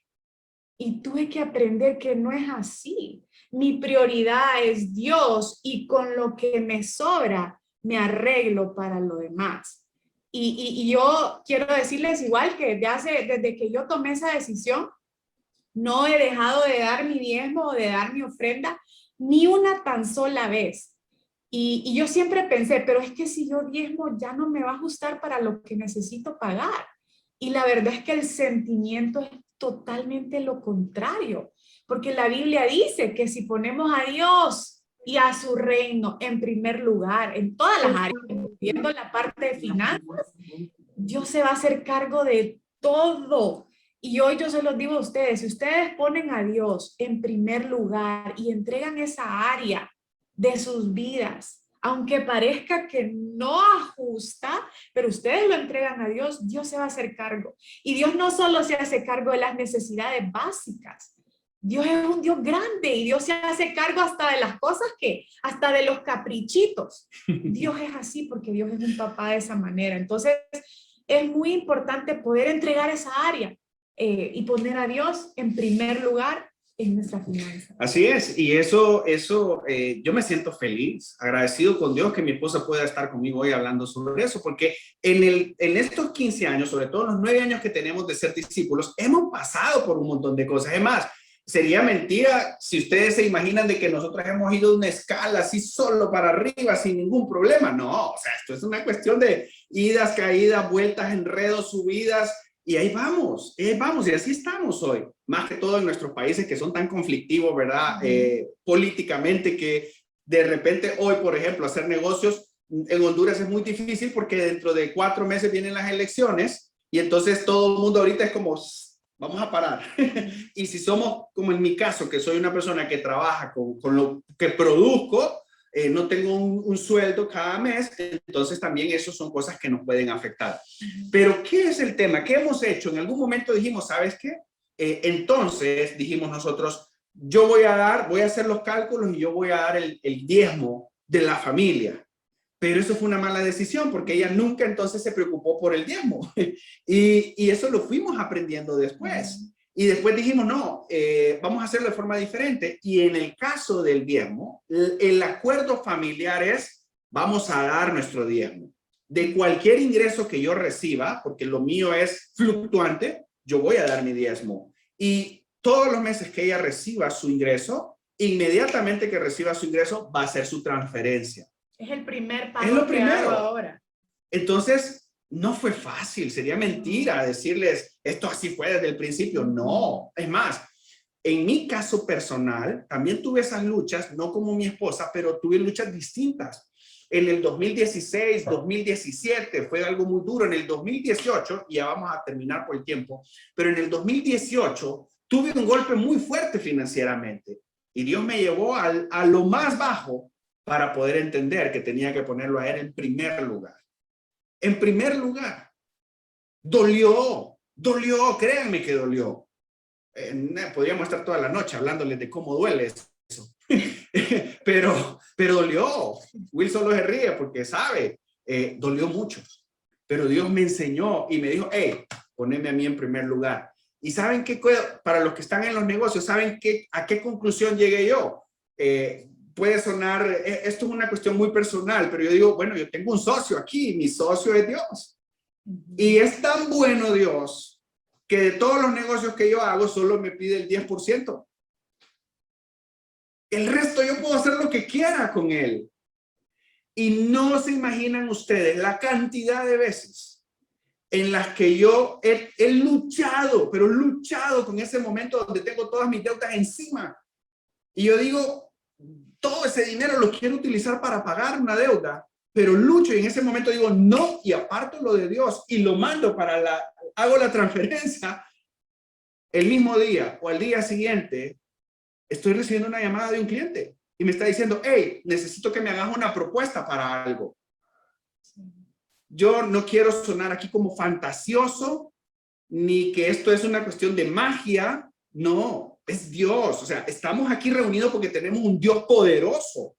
Y tuve que aprender que no es así. Mi prioridad es Dios y con lo que me sobra me arreglo para lo demás. Y yo quiero decirles igual que desde que yo tomé esa decisión, no he dejado de dar mi diezmo o de dar mi ofrenda ni una tan sola vez. Y yo siempre pensé, pero es que si yo diezmo ya no me va a ajustar para lo que necesito pagar. Y la verdad es que el sentimiento es totalmente lo contrario, porque la Biblia dice que si ponemos a Dios y a su reino en primer lugar, en todas las áreas, incluyendo la parte de finanzas, Dios se va a hacer cargo de todo. Y hoy yo se los digo a ustedes, si ustedes ponen a Dios en primer lugar y entregan esa área de sus vidas, aunque parezca que no ajusta, pero ustedes lo entregan a Dios, Dios se va a hacer cargo. Y Dios no solo se hace cargo de las necesidades básicas, Dios es un Dios grande y Dios se hace cargo hasta de las cosas hasta de los caprichitos. Dios es así porque Dios es un papá de esa manera. Entonces, es muy importante poder entregar esa área y poner a Dios en primer lugar en nuestra finanza. Así es, y eso yo me siento feliz, agradecido con Dios que mi esposa pueda estar conmigo hoy hablando sobre eso, porque en estos 15 años, sobre todo los 9 años que tenemos de ser discípulos, hemos pasado por un montón de cosas. Es más, sería mentira si ustedes se imaginan de que nosotros hemos ido de una escala así solo para arriba sin ningún problema. No, o sea, esto es una cuestión de idas, caídas, vueltas, enredos, subidas, y ahí vamos, y así estamos hoy. Más que todo en nuestros países que son tan conflictivos, ¿verdad? Políticamente, que de repente hoy, por ejemplo, hacer negocios en Honduras es muy difícil porque dentro de 4 meses vienen las elecciones y entonces todo el mundo ahorita es como, vamos a parar. Y si somos, como en mi caso, que soy una persona que trabaja con lo que produzco, no tengo un sueldo cada mes, entonces también eso son cosas que nos pueden afectar. Pero, ¿qué es el tema? ¿Qué hemos hecho? En algún momento dijimos, ¿sabes qué? Entonces dijimos nosotros, yo voy a hacer los cálculos y yo voy a dar el diezmo de la familia. Pero eso fue una mala decisión porque ella nunca entonces se preocupó por el diezmo. Y eso lo fuimos aprendiendo después. Y después dijimos, no, vamos a hacerlo de forma diferente. Y en el caso del diezmo, el acuerdo familiar es, vamos a dar nuestro diezmo. De cualquier ingreso que yo reciba, porque lo mío es fluctuante, yo voy a dar mi diezmo. Y todos los meses que ella reciba su ingreso, inmediatamente que reciba su ingreso, va a hacer su transferencia. Es el primer paso Es lo que primero. hago ahora. Entonces, no fue fácil, sería mentira decirles, esto así fue desde el principio. No, es más, en mi caso personal, también tuve esas luchas, no como mi esposa, pero tuve luchas distintas. En el 2016, 2017 fue algo muy duro. En el 2018, y ya vamos a terminar por el tiempo, pero en el 2018 tuve un golpe muy fuerte financieramente y Dios me llevó a lo más bajo para poder entender que tenía que ponerlo a él en primer lugar. En primer lugar, dolió, créanme que dolió. Podríamos estar toda la noche hablándoles de cómo duele eso. pero dolió. Will solo se ríe porque sabe, dolió mucho. Pero Dios me enseñó y me dijo, hey, poneme a mí en primer lugar. ¿Y saben qué? Para los que están en los negocios, ¿saben a qué conclusión llegué yo? Puede sonar, esto es una cuestión muy personal, pero yo digo, bueno, yo tengo un socio aquí, mi socio es Dios. Y es tan bueno Dios que de todos los negocios que yo hago, solo me pide el 10%. El resto yo puedo hacer lo que quiera con él. Y no se imaginan ustedes la cantidad de veces en las que yo he luchado, pero luchado con ese momento donde tengo todas mis deudas encima. Y yo digo, todo ese dinero lo quiero utilizar para pagar una deuda, pero lucho y en ese momento digo no y aparto lo de Dios y lo mando hago la transferencia. El mismo día o al día siguiente estoy recibiendo una llamada de un cliente y me está diciendo, hey, necesito que me hagas una propuesta para algo. Yo no quiero sonar aquí como fantasioso, ni que esto es una cuestión de magia. No, es Dios. O sea, estamos aquí reunidos porque tenemos un Dios poderoso.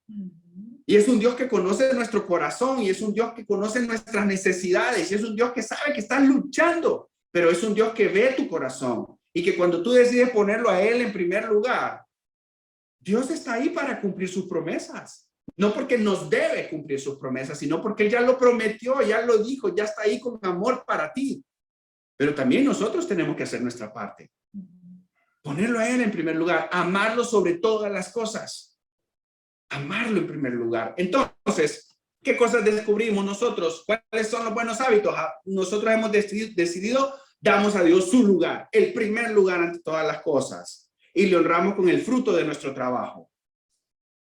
Y es un Dios que conoce nuestro corazón y es un Dios que conoce nuestras necesidades y es un Dios que sabe que estás luchando, pero es un Dios que ve tu corazón y que cuando tú decides ponerlo a Él en primer lugar, Dios está ahí para cumplir sus promesas. No porque nos debe cumplir sus promesas, sino porque Él ya lo prometió, ya lo dijo, ya está ahí con amor para ti. Pero también nosotros tenemos que hacer nuestra parte. Ponerlo a Él en primer lugar, amarlo sobre todas las cosas. Amarlo en primer lugar. Entonces, ¿qué cosas descubrimos nosotros? ¿Cuáles son los buenos hábitos? Nosotros hemos decidido, damos a Dios su lugar, el primer lugar ante todas las cosas. Y le honramos con el fruto de nuestro trabajo.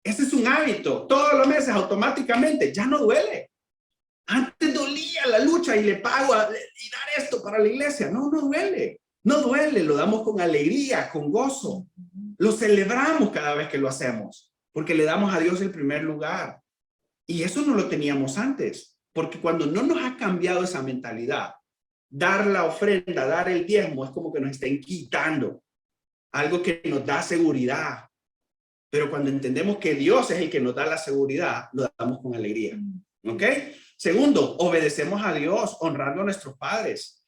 Ese es un hábito. Todos los meses automáticamente ya no duele. Antes dolía la lucha y le pago y dar esto para la iglesia. No duele. No duele. Lo damos con alegría, con gozo. Lo celebramos cada vez que lo hacemos. Porque le damos a Dios el primer lugar. Y eso no lo teníamos antes. Porque cuando no nos ha cambiado esa mentalidad, dar la ofrenda, dar el diezmo, es como que nos estén quitando algo que nos da seguridad. Pero cuando entendemos que Dios es el que nos da la seguridad, lo damos con alegría. ¿Ok? Segundo, obedecemos a Dios, honrando a nuestros padres.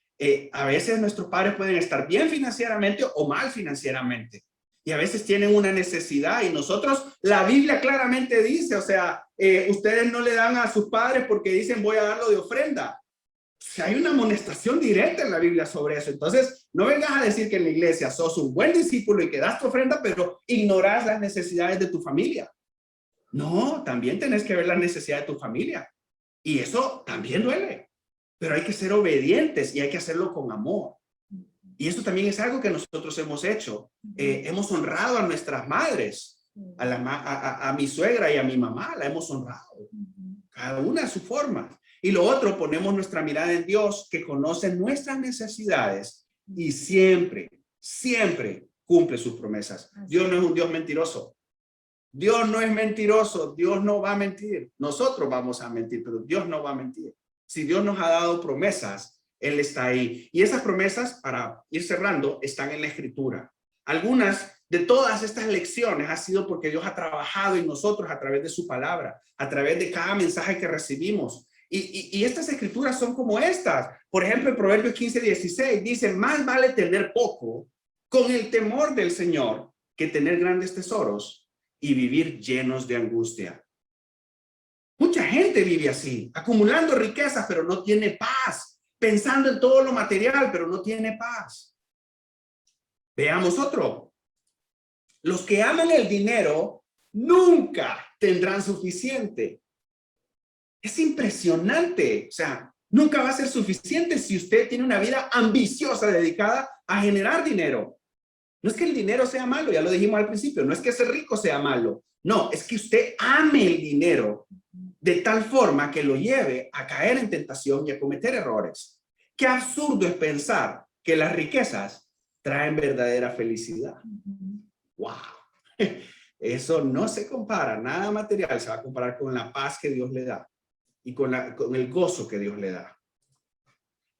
A veces nuestros padres pueden estar bien financieramente o mal financieramente. Y a veces tienen una necesidad y nosotros, la Biblia claramente dice, o sea, ustedes no le dan a sus padres porque dicen voy a darlo de ofrenda. O sea, hay una amonestación directa en la Biblia sobre eso. Entonces, no vengas a decir que en la iglesia sos un buen discípulo y que das tu ofrenda, pero ignoras las necesidades de tu familia. No, también tenés que ver las necesidades de tu familia. Y eso también duele. Pero hay que ser obedientes y hay que hacerlo con amor. Y esto también es algo que nosotros hemos hecho. Hemos honrado a nuestras madres, a mi suegra y a mi mamá, la hemos honrado. Cada una a su forma. Y lo otro, ponemos nuestra mirada en Dios, que conoce nuestras necesidades y siempre cumple sus promesas. Dios no es un Dios mentiroso. Dios no es mentiroso. Dios no va a mentir. Nosotros vamos a mentir, pero Dios no va a mentir. Si Dios nos ha dado promesas, Él está ahí. Y esas promesas, para ir cerrando, están en la Escritura. Algunas de todas estas lecciones ha sido porque Dios ha trabajado en nosotros a través de su palabra, a través de cada mensaje que recibimos. Y estas escrituras son como estas. Por ejemplo, en Proverbios 15:16 dice, más vale tener poco con el temor del Señor que tener grandes tesoros y vivir llenos de angustia. Mucha gente vive así, acumulando riquezas, pero no tiene paz, pensando en todo lo material, pero no tiene paz. Veamos otro. Los que aman el dinero nunca tendrán suficiente. Es impresionante. O sea, nunca va a ser suficiente si usted tiene una vida ambiciosa dedicada a generar dinero. No es que el dinero sea malo, ya lo dijimos al principio. No es que ser rico sea malo. No, es que usted ame el dinero de tal forma que lo lleve a caer en tentación y a cometer errores. Qué absurdo es pensar que las riquezas traen verdadera felicidad. ¡Wow! Eso no se compara, nada material se va a comparar con la paz que Dios le da y con el gozo que Dios le da.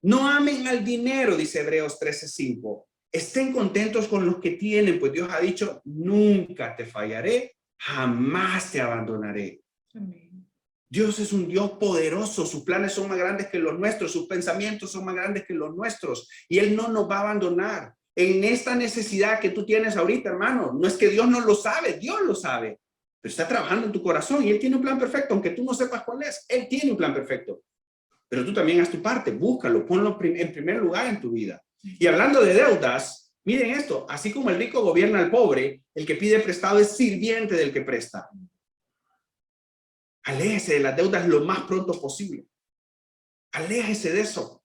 No amen al dinero, dice Hebreos 13:5. Estén contentos con los que tienen, pues Dios ha dicho, nunca te fallaré, jamás te abandonaré. Amén. Dios es un Dios poderoso, sus planes son más grandes que los nuestros, sus pensamientos son más grandes que los nuestros y Él no nos va a abandonar. En esta necesidad que tú tienes ahorita, hermano, no es que Dios no lo sabe, Dios lo sabe, pero está trabajando en tu corazón y Él tiene un plan perfecto, aunque tú no sepas cuál es, Él tiene un plan perfecto. Pero tú también haz tu parte, búscalo, ponlo en primer lugar en tu vida. Y hablando de deudas, miren esto, así como el rico gobierna al pobre, el que pide prestado es sirviente del que presta. Aléjese de las deudas lo más pronto posible. Aléjese de eso.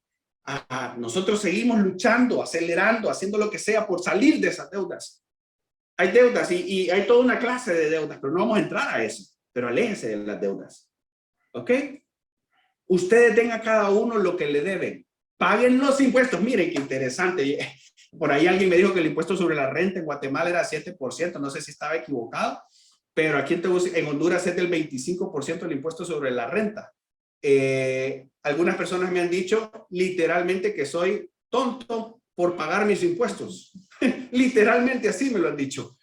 Nosotros seguimos luchando, acelerando, haciendo lo que sea por salir de esas deudas. Hay deudas y hay toda una clase de deudas, pero no vamos a entrar a eso. Pero aléjese de las deudas. ¿Ok? Ustedes den a cada uno lo que le deben. Paguen los impuestos. Miren qué interesante. Por ahí alguien me dijo que el impuesto sobre la renta en Guatemala era 7%. No sé si estaba equivocado. Pero aquí en Honduras es del 25% el impuesto sobre la renta. Algunas personas me han dicho literalmente que soy tonto por pagar mis impuestos. Literalmente así me lo han dicho.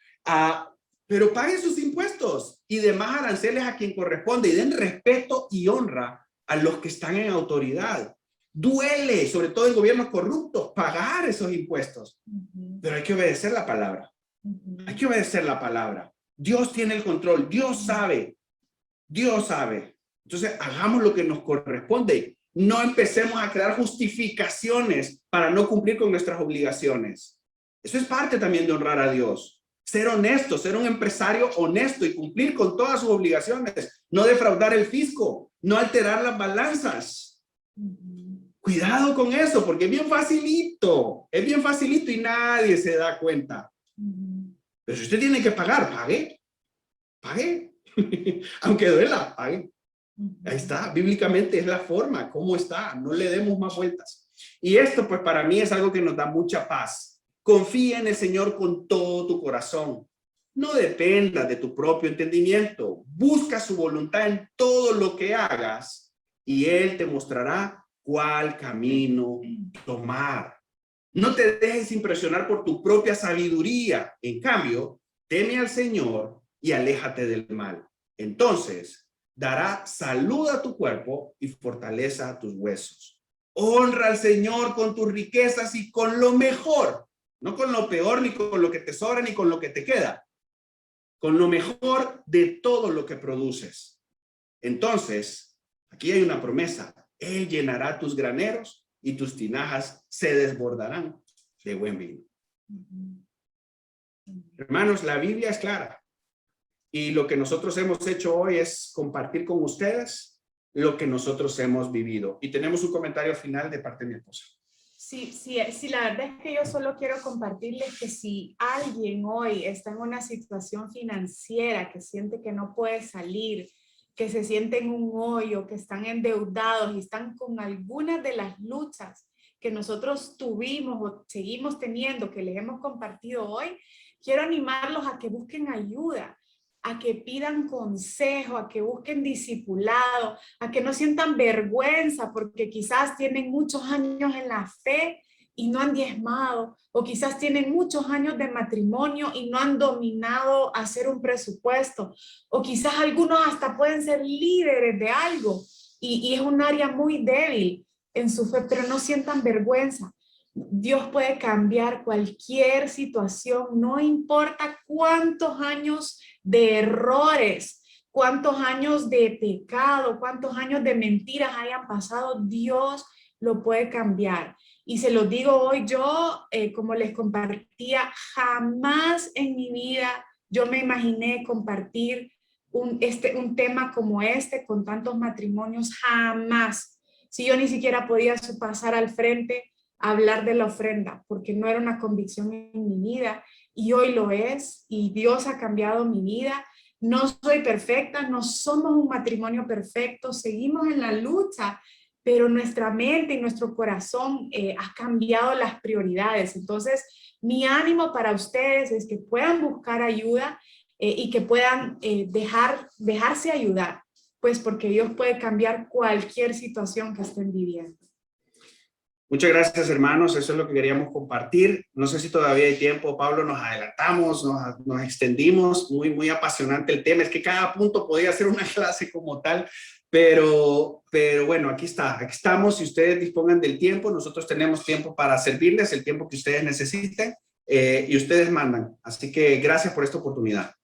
Pero paguen sus impuestos y demás aranceles a quien corresponde y den respeto y honra a los que están en autoridad. Duele, sobre todo en gobiernos corruptos, pagar esos impuestos. Pero hay que obedecer la palabra. Hay que obedecer la palabra. Dios tiene el control, Dios sabe, Dios sabe. Entonces hagamos lo que nos corresponde. No empecemos a crear justificaciones para no cumplir con nuestras obligaciones. Eso es parte también de honrar a Dios. Ser honesto, ser un empresario honesto y cumplir con todas sus obligaciones. No defraudar el fisco, no alterar las balanzas. Cuidado con eso, porque es bien facilito y nadie se da cuenta. Pero si usted tiene que pagar, pague. Aunque duela, pague. Ahí está, bíblicamente es la forma, cómo está, no le demos más vueltas. Y esto pues para mí es algo que nos da mucha paz. Confía en el Señor con todo tu corazón. No dependa de tu propio entendimiento. Busca su voluntad en todo lo que hagas y Él te mostrará cuál camino tomar. No te dejes impresionar por tu propia sabiduría. En cambio, teme al Señor y aléjate del mal. Entonces, dará salud a tu cuerpo y fortaleza a tus huesos. Honra al Señor con tus riquezas y con lo mejor. No con lo peor, ni con lo que te sobra, ni con lo que te queda. Con lo mejor de todo lo que produces. Entonces, aquí hay una promesa. Él llenará tus graneros y tus tinajas se desbordarán de buen vino. Hermanos, la Biblia es clara. Y lo que nosotros hemos hecho hoy es compartir con ustedes lo que nosotros hemos vivido. Y tenemos un comentario final de parte de mi esposa. Sí, la verdad es que yo solo quiero compartirles que si alguien hoy está en una situación financiera que siente que no puede salir, que se sienten en un hoyo, que están endeudados y están con algunas de las luchas que nosotros tuvimos o seguimos teniendo, que les hemos compartido hoy, quiero animarlos a que busquen ayuda, a que pidan consejo, a que busquen discipulado, a que no sientan vergüenza porque quizás tienen muchos años en la fe y no han diezmado, o quizás tienen muchos años de matrimonio y no han dominado hacer un presupuesto, o quizás algunos hasta pueden ser líderes de algo y es un área muy débil en su fe, pero no sientan vergüenza. Dios puede cambiar cualquier situación, no importa cuántos años de errores, cuántos años de pecado, cuántos años de mentiras hayan pasado, Dios lo puede cambiar. Y se lo digo hoy, yo, como les compartía, jamás en mi vida yo me imaginé compartir un tema como este con tantos matrimonios, jamás. Si yo ni siquiera podía pasar al frente a hablar de la ofrenda, porque no era una convicción en mi vida, y hoy lo es, y Dios ha cambiado mi vida. No soy perfecta, no somos un matrimonio perfecto, seguimos en la lucha, pero nuestra mente y nuestro corazón ha cambiado las prioridades. Entonces, mi ánimo para ustedes es que puedan buscar ayuda y que puedan dejarse ayudar, pues porque Dios puede cambiar cualquier situación que estén viviendo. Muchas gracias, hermanos. Eso es lo que queríamos compartir. No sé si todavía hay tiempo, Pablo, nos adelantamos, nos extendimos. Muy apasionante el tema. Es que cada punto podía ser una clase como tal, pero bueno, aquí estamos. Si ustedes dispongan del tiempo, nosotros tenemos tiempo para servirles, el tiempo que ustedes necesiten, y ustedes mandan. Así que gracias por esta oportunidad.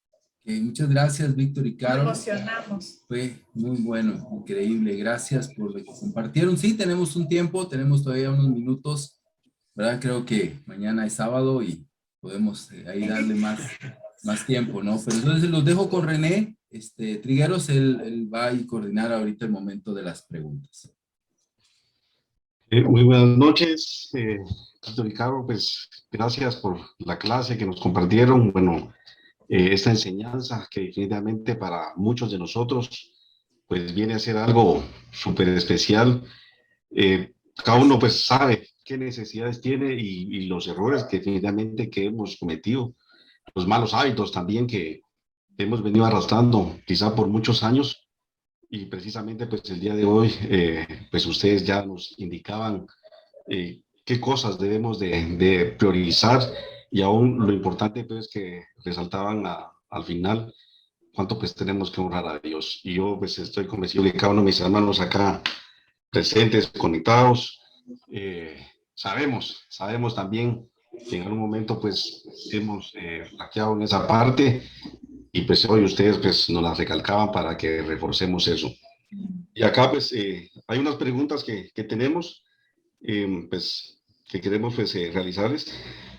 Muchas gracias, Víctor y Carol. Nos emocionamos. Fue muy bueno, increíble. Gracias por lo que compartieron. Sí, tenemos un tiempo, tenemos todavía unos minutos, ¿verdad? Creo que mañana es sábado y podemos ahí darle más tiempo, ¿no? Pero entonces los dejo con René Trigueros. Él va a coordinar ahorita el momento de las preguntas. Muy buenas noches, Víctor y Carol. Pues gracias por la clase que nos compartieron. Bueno, esta enseñanza que definitivamente para muchos de nosotros pues viene a ser algo súper especial. Cada uno pues sabe qué necesidades tiene y los errores que definitivamente que hemos cometido, los malos hábitos también que hemos venido arrastrando quizá por muchos años, y precisamente pues el día de hoy pues ustedes ya nos indicaban qué cosas debemos de priorizar, y aún lo importante pues que resaltaban al final cuánto pues tenemos que honrar a Dios. Y yo pues estoy convencido que cada uno de mis hermanos acá presentes, conectados, sabemos también que en algún momento pues hemos flaqueado en esa parte, y pues hoy ustedes pues nos las recalcaban para que reforcemos eso. Y acá pues hay unas preguntas que tenemos pues que queremos pues, realizarles.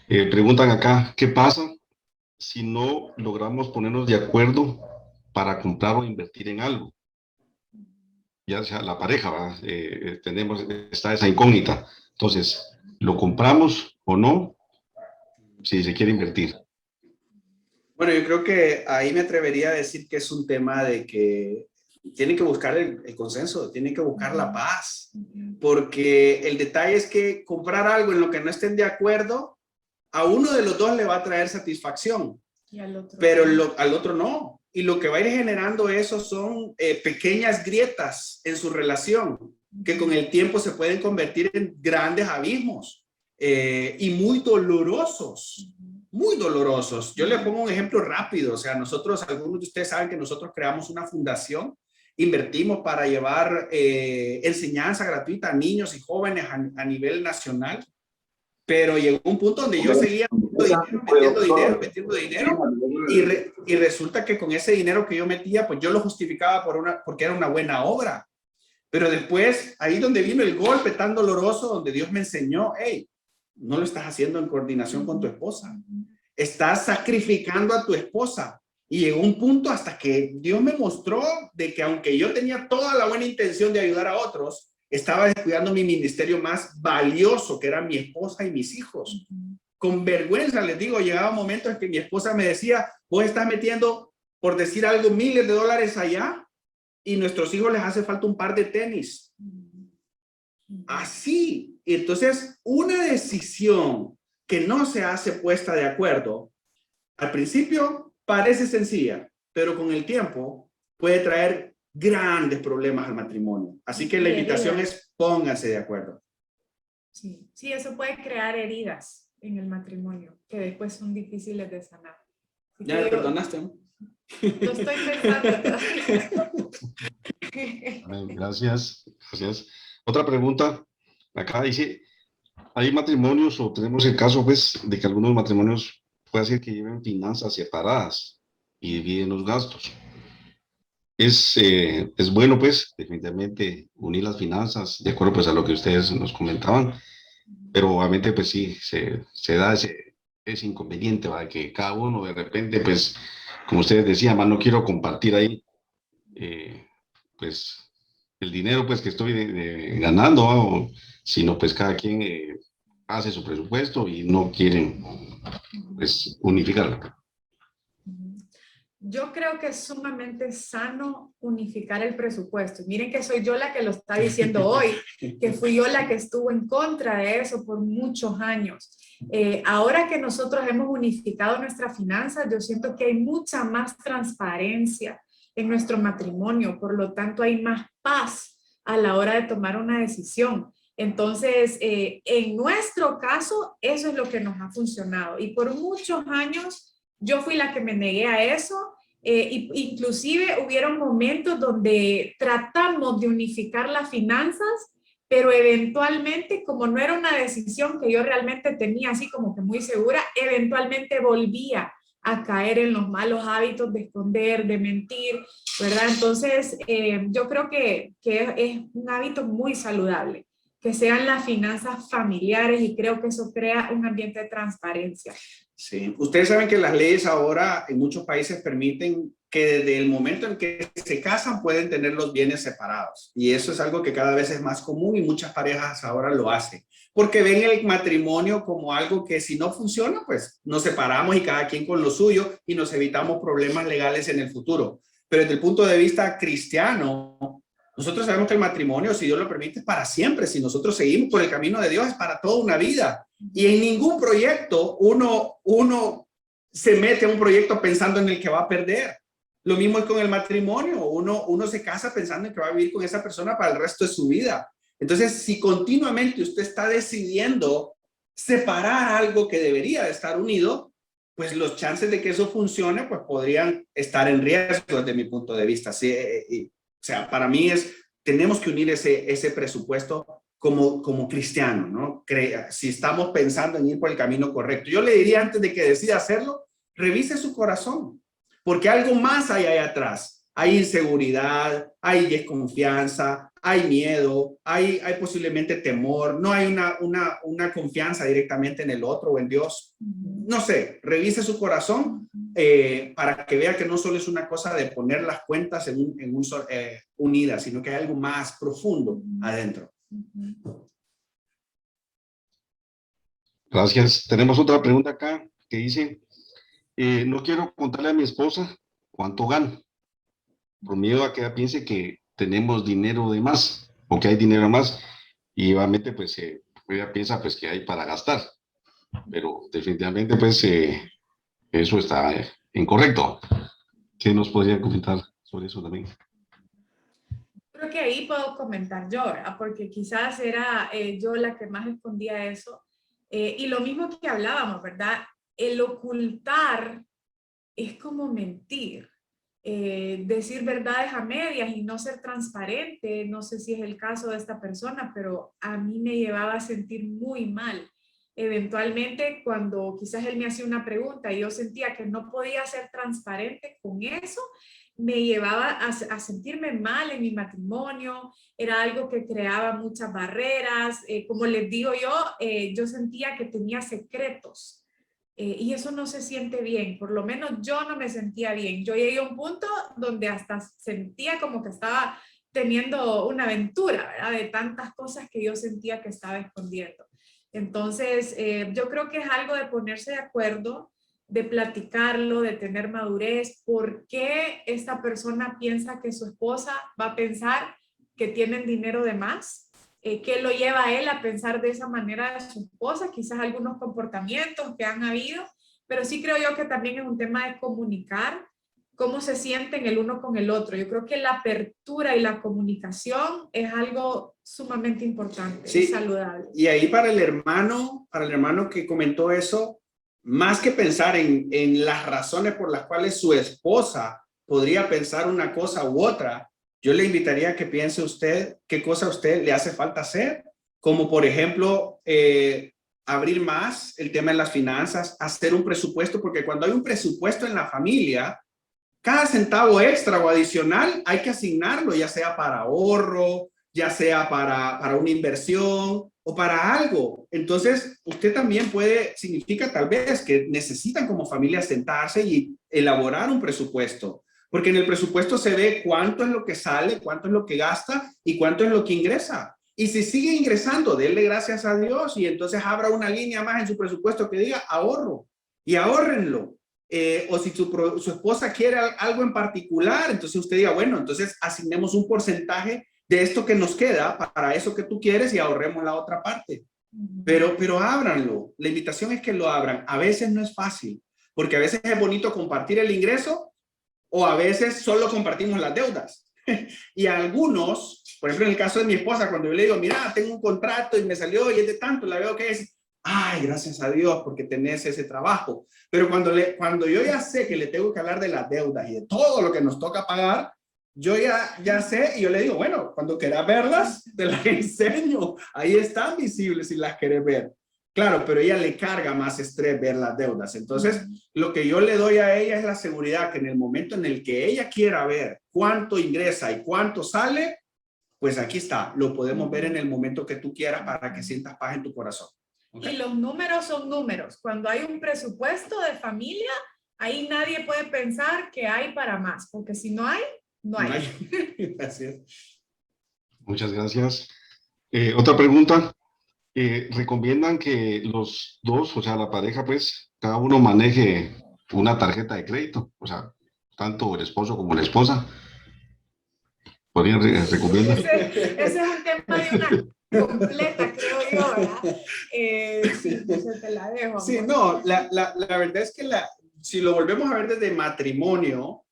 Preguntan acá, ¿qué pasa si no logramos ponernos de acuerdo para comprar o invertir en algo? Ya sea la pareja, está esa incógnita. Entonces, ¿lo compramos o no si se quiere invertir? Bueno, yo creo que ahí me atrevería a decir que es un tema de que tienen que buscar el consenso, tienen que buscar la paz, porque el detalle es que comprar algo en lo que no estén de acuerdo, a uno de los dos le va a traer satisfacción, y al otro pero al otro no. Y lo que va a ir generando eso son pequeñas grietas en su relación, que con el tiempo se pueden convertir en grandes abismos y muy dolorosos. Muy dolorosos. Yo le pongo un ejemplo rápido. O sea, nosotros, algunos de ustedes saben que nosotros creamos una fundación, invertimos para llevar enseñanza gratuita a niños y jóvenes a nivel nacional, pero llegó un punto donde yo seguía metiendo dinero y resulta que con ese dinero que yo metía, pues yo lo justificaba porque era una buena obra. Pero después, ahí donde vino el golpe tan doloroso, donde Dios me enseñó, hey, no lo estás haciendo en coordinación con tu esposa. Estás sacrificando a tu esposa. Y llegó un punto hasta que Dios me mostró de que aunque yo tenía toda la buena intención de ayudar a otros, estaba descuidando mi ministerio más valioso, que era mi esposa y mis hijos. Con vergüenza les digo, llegaba momentos en que mi esposa me decía, vos estás metiendo, por decir algo, miles de dólares allá y nuestros hijos les hace falta un par de tenis. Así. Y entonces, una decisión que no se hace puesta de acuerdo, al principio parece sencilla, pero con el tiempo puede traer grandes problemas al matrimonio. Así que la invitación es pónganse de acuerdo. Sí, eso puede crear heridas en el matrimonio que después son difíciles de sanar. ¿Ya me perdonaste? Lo estoy pensando. Gracias. Otra pregunta. Acá dice, hay matrimonios, o tenemos el caso, pues, de que algunos matrimonios puede ser que lleven finanzas separadas y dividen los gastos. Es bueno, pues, definitivamente unir las finanzas, de acuerdo, pues, a lo que ustedes nos comentaban, pero obviamente, pues, sí, se da ese inconveniente, ¿va? Que cada uno de repente, pues, como ustedes decían, más no quiero compartir ahí, pues, el dinero, pues, que estoy ganando, ¿va? Sino, pues, cada quien hace su presupuesto y no quieren, pues, unificarlo. Yo creo que es sumamente sano unificar el presupuesto. Miren que soy yo la que lo está diciendo hoy, que fui yo la que estuvo en contra de eso por muchos años. Ahora que nosotros hemos unificado nuestras finanzas, yo siento que hay mucha más transparencia en nuestro matrimonio, por lo tanto hay más paz a la hora de tomar una decisión. Entonces, en nuestro caso, eso es lo que nos ha funcionado. Y por muchos años, yo fui la que me negué a eso, inclusive hubieron momentos donde tratamos de unificar las finanzas, pero eventualmente, como no era una decisión que yo realmente tenía así como que muy segura, eventualmente volvía a caer en los malos hábitos de esconder, de mentir, ¿verdad? Entonces, yo creo que es un hábito muy saludable, que sean las finanzas familiares, y creo que eso crea un ambiente de transparencia. Sí, ustedes saben que las leyes ahora en muchos países permiten que desde el momento en que se casan pueden tener los bienes separados. Y eso es algo que cada vez es más común y muchas parejas ahora lo hacen. Porque ven el matrimonio como algo que si no funciona, pues nos separamos y cada quien con lo suyo y nos evitamos problemas legales en el futuro. Pero desde el punto de vista cristiano, nosotros sabemos que el matrimonio, si Dios lo permite, es para siempre. Si nosotros seguimos por el camino de Dios, es para toda una vida. Y en ningún proyecto uno se mete a un proyecto pensando en el que va a perder. Lo mismo es con el matrimonio. Uno se casa pensando en que va a vivir con esa persona para el resto de su vida. Entonces, si continuamente usted está decidiendo separar algo que debería de estar unido, pues los chances de que eso funcione, pues podrían estar en riesgo desde mi punto de vista. Sí, o sea, para mí tenemos que unir ese presupuesto como cristiano, ¿no? Si estamos pensando en ir por el camino correcto. Yo le diría, antes de que decida hacerlo, revise su corazón, porque algo más hay ahí atrás. Hay inseguridad, hay desconfianza, hay miedo, hay posiblemente temor, no hay una confianza directamente en el otro o en Dios. No sé, revise su corazón para que vea que no solo es una cosa de poner las cuentas unidas, sino que hay algo más profundo adentro. Gracias. Tenemos otra pregunta acá que dice, no quiero contarle a mi esposa cuánto gano, por miedo a que ella piense que tenemos dinero de más o que hay dinero de más, y obviamente pues ella piensa pues que hay para gastar, pero definitivamente pues eso está incorrecto. ¿Qué nos podría comentar sobre eso también? Creo que ahí puedo comentar yo, ¿verdad? Porque quizás era yo la que más escondía eso. Y lo mismo que hablábamos, ¿verdad? El ocultar es como mentir. Decir verdades a medias y no ser transparente, no sé si es el caso de esta persona, pero a mí me llevaba a sentir muy mal. Eventualmente, cuando quizás él me hacía una pregunta y yo sentía que no podía ser transparente con eso, me llevaba a sentirme mal en mi matrimonio. Era algo que creaba muchas barreras. Como les digo yo sentía que tenía secretos. Y eso no se siente bien, por lo menos yo no me sentía bien. Yo llegué a un punto donde hasta sentía como que estaba teniendo una aventura, ¿verdad? De tantas cosas que yo sentía que estaba escondiendo. Entonces, yo creo que es algo de ponerse de acuerdo, de platicarlo, de tener madurez. ¿Por qué esta persona piensa que su esposa va a pensar que tienen dinero de más? ¿Qué lo lleva a él a pensar de esa manera de su esposa? Quizás algunos comportamientos que han habido, pero sí creo yo que también es un tema de comunicar cómo se sienten el uno con el otro. Yo creo que la apertura y la comunicación es algo sumamente importante, sí, y saludable. Y ahí para el hermano que comentó eso, más que pensar en las razones por las cuales su esposa podría pensar una cosa u otra, yo le invitaría a que piense usted qué cosa a usted le hace falta hacer como por ejemplo, abrir más el tema de las finanzas, hacer un presupuesto, porque cuando hay un presupuesto en la familia, cada centavo extra o adicional hay que asignarlo, ya sea para ahorro, ya sea para una inversión o para algo. Entonces, usted también puede, significa tal vez que necesitan como familia sentarse y elaborar un presupuesto, porque en el presupuesto se ve cuánto es lo que sale, cuánto es lo que gasta y cuánto es lo que ingresa. Y si sigue ingresando, denle gracias a Dios y entonces abra una línea más en su presupuesto que diga ahorro y ahórrenlo. O si su esposa quiere algo en particular, entonces usted diga, bueno, entonces asignemos un porcentaje de esto que nos queda para eso que tú quieres y ahorremos la otra parte. Pero ábranlo. La invitación es que lo abran. A veces no es fácil, porque a veces es bonito compartir el ingreso o a veces solo compartimos las deudas. Y a algunos, por ejemplo, en el caso de mi esposa, cuando yo le digo, mira, tengo un contrato y me salió y es de tanto, la veo que es, ay, gracias a Dios porque tenés ese trabajo. Pero cuando yo ya sé que le tengo que hablar de las deudas y de todo lo que nos toca pagar, yo ya sé y yo le digo, bueno, cuando quieras verlas, te las enseño. Ahí están visibles si las quieres ver. Claro, pero ella le carga más estrés ver las deudas. Entonces, lo que yo le doy a ella es la seguridad que en el momento en el que ella quiera ver cuánto ingresa y cuánto sale, pues aquí está. Lo podemos ver en el momento que tú quieras para que sientas paz en tu corazón. Okay. Y los números son números. Cuando hay un presupuesto de familia, ahí nadie puede pensar que hay para más, porque si no hay, no hay. No hay. Gracias. Muchas gracias. Otra pregunta. ¿Recomiendan que los dos, o sea, la pareja, pues, cada uno maneje una tarjeta de crédito? O sea, tanto el esposo como la esposa. ¿Podrían recomendar? Ese es un tema de una completa, creo yo, ¿verdad? Sí, te la dejo. Sí, no, la verdad es que si lo volvemos a ver desde matrimonio,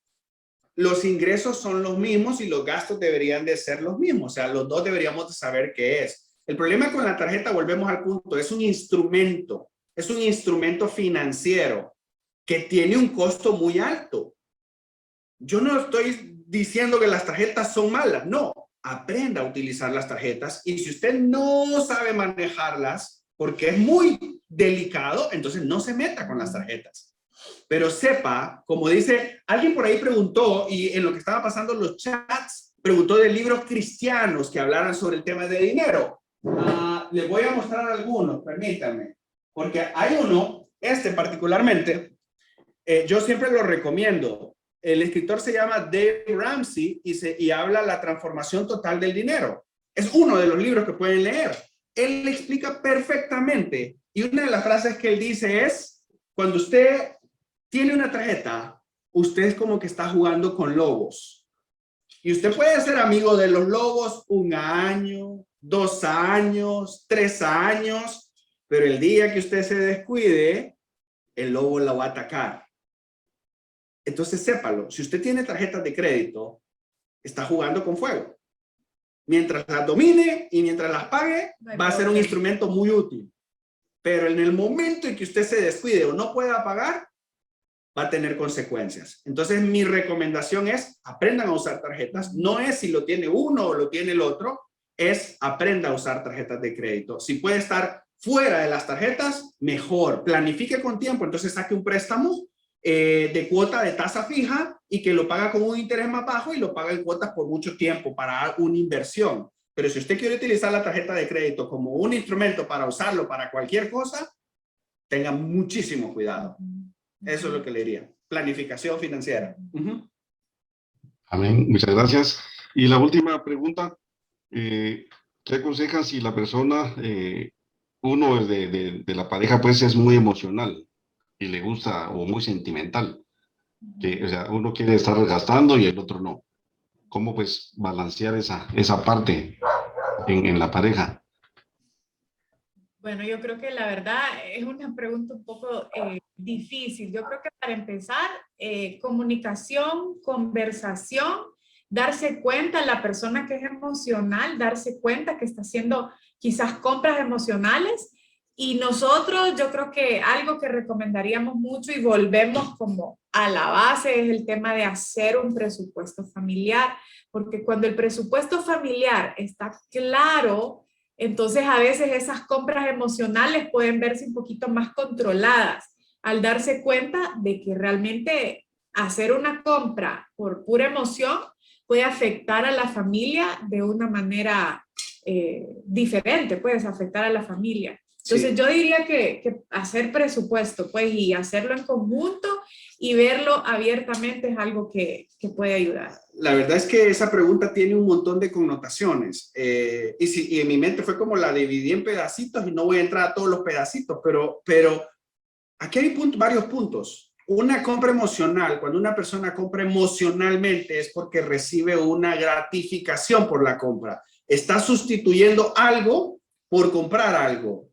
los ingresos son los mismos y los gastos deberían de ser los mismos. O sea, los dos deberíamos de saber qué es. El problema con la tarjeta, volvemos al punto, es un instrumento financiero que tiene un costo muy alto. Yo no estoy diciendo que las tarjetas son malas, no. Aprenda a utilizar las tarjetas y si usted no sabe manejarlas, porque es muy delicado, entonces no se meta con las tarjetas. Pero sepa, como dice, alguien por ahí preguntó, y en lo que estaba pasando en los chats, preguntó de libros cristianos que hablaran sobre el tema de dinero. Les voy a mostrar algunos, permítanme, porque hay uno, particularmente, yo siempre lo recomiendo. El escritor se llama Dave Ramsey y habla la transformación total del dinero. Es uno de los libros que pueden leer. Él le explica perfectamente y una de las frases que él dice es, cuando usted tiene una tarjeta, usted es como que está jugando con lobos. Y usted puede ser amigo de los lobos 1 año, 2 años, 3 años, pero el día que usted se descuide, el lobo la va a atacar. Entonces sépalo, si usted tiene tarjetas de crédito, está jugando con fuego. Mientras las domine y mientras las pague, va a ser un instrumento muy útil. Pero en el momento en que usted se descuide o no pueda pagar, va a tener consecuencias. Entonces mi recomendación es aprendan a usar tarjetas. No es si lo tiene uno o lo tiene el otro, es aprenda a usar tarjetas de crédito. Si puede estar fuera de las tarjetas, mejor. Planifique con tiempo, entonces saque un préstamo de cuota de tasa fija y que lo paga con un interés más bajo y lo paga en cuotas por mucho tiempo para una inversión. Pero si usted quiere utilizar la tarjeta de crédito como un instrumento para usarlo para cualquier cosa, tenga muchísimo cuidado. Eso es lo que le diría. Planificación financiera. Amén. Muchas gracias. Y la última pregunta, ¿qué aconsejan si la persona, uno de la pareja, pues es muy emocional y le gusta o muy sentimental? Que, o sea, uno quiere estar gastando y el otro no. ¿Cómo pues balancear esa parte en la pareja? Bueno, yo creo que la verdad es una pregunta un poco difícil. Yo creo que para empezar, comunicación, conversación, darse cuenta, la persona que es emocional, darse cuenta que está haciendo quizás compras emocionales. Y nosotros, yo creo que algo que recomendaríamos mucho y volvemos como a la base es el tema de hacer un presupuesto familiar, porque cuando el presupuesto familiar está claro, Entonces, a veces esas compras emocionales pueden verse un poquito más controladas al darse cuenta de que realmente hacer una compra por pura emoción puede afectar a la familia de una manera diferente, puedes afectar a la familia. Entonces, Sí. yo diría que hacer presupuesto, pues, y hacerlo en conjunto y verlo abiertamente es algo que puede ayudar. La verdad es que esa pregunta tiene un montón de connotaciones y en mi mente fue como la dividí en pedacitos y no voy a entrar a todos los pedacitos, pero aquí hay varios puntos. Una compra emocional, cuando una persona compra emocionalmente es porque recibe una gratificación por la compra. Está sustituyendo algo por comprar algo.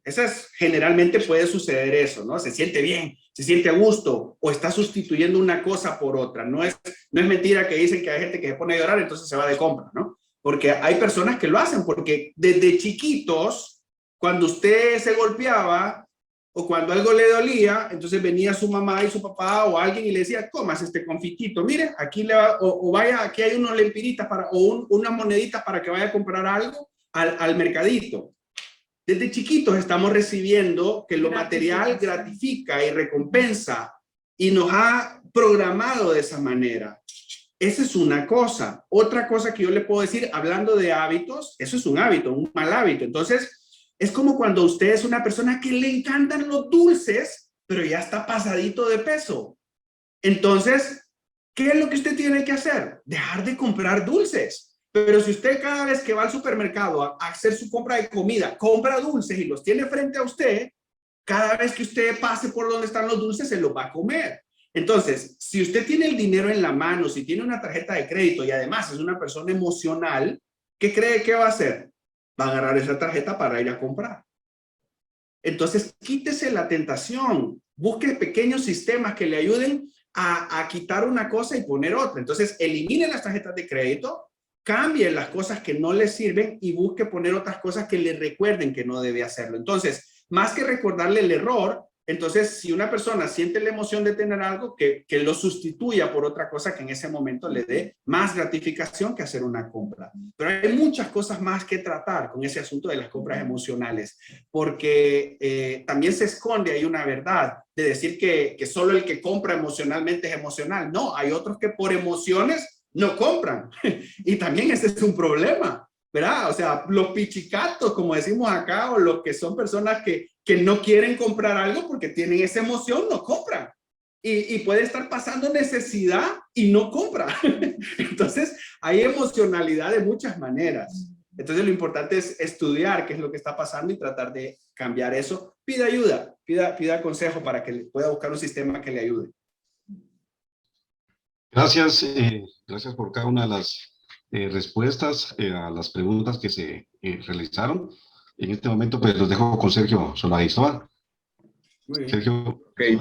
Generalmente puede suceder eso, ¿no? Se siente bien, se siente a gusto o está sustituyendo una cosa por otra. No es mentira que dicen que hay gente que se pone a llorar, entonces se va de compra, ¿no? Porque hay personas que lo hacen, porque desde chiquitos, cuando usted se golpeaba, o cuando algo le dolía, entonces venía su mamá y su papá o alguien y le decía, comas este confitito, mire, aquí le va, o vaya, aquí hay unos lempiritas unas moneditas para que vaya a comprar algo al mercadito. Desde chiquitos estamos recibiendo que lo material gratifica y recompensa y nos ha programado de esa manera. Esa es una cosa. Otra cosa que yo le puedo decir, hablando de hábitos, eso es un hábito, un mal hábito. Entonces, es como cuando usted es una persona que le encantan los dulces, pero ya está pasadito de peso. Entonces, ¿qué es lo que usted tiene que hacer? Dejar de comprar dulces. Pero si usted cada vez que va al supermercado a hacer su compra de comida, compra dulces y los tiene frente a usted, cada vez que usted pase por donde están los dulces, se los va a comer. Entonces, si usted tiene el dinero en la mano, si tiene una tarjeta de crédito y además es una persona emocional, ¿qué cree que va a hacer? Va a agarrar esa tarjeta para ir a comprar. Entonces, quítese la tentación. Busque pequeños sistemas que le ayuden a quitar una cosa y poner otra. Entonces, elimine las tarjetas de crédito, cambie las cosas que no le sirven y busque poner otras cosas que le recuerden que no debe hacerlo. Entonces, más que recordarle el error, entonces, si una persona siente la emoción de tener algo, que lo sustituya por otra cosa que en ese momento le dé más gratificación que hacer una compra. Pero hay muchas cosas más que tratar con ese asunto de las compras emocionales, porque también se esconde ahí una verdad de decir que solo el que compra emocionalmente es emocional. No, hay otros que por emociones no compran. Y también ese es un problema, ¿verdad? O sea, los pichicatos, como decimos acá, o los que son personas que no quieren comprar algo porque tienen esa emoción, no compran. Y puede estar pasando necesidad y no compra. Entonces, hay emocionalidad de muchas maneras. Entonces, lo importante es estudiar qué es lo que está pasando y tratar de cambiar eso. Pida ayuda, pida consejo para que pueda buscar un sistema que le ayude. Gracias, gracias por cada una de las respuestas a las preguntas que se realizaron. En este momento, pues los dejo con Sergio Soladizoa. Muy bien. Sergio. Okay.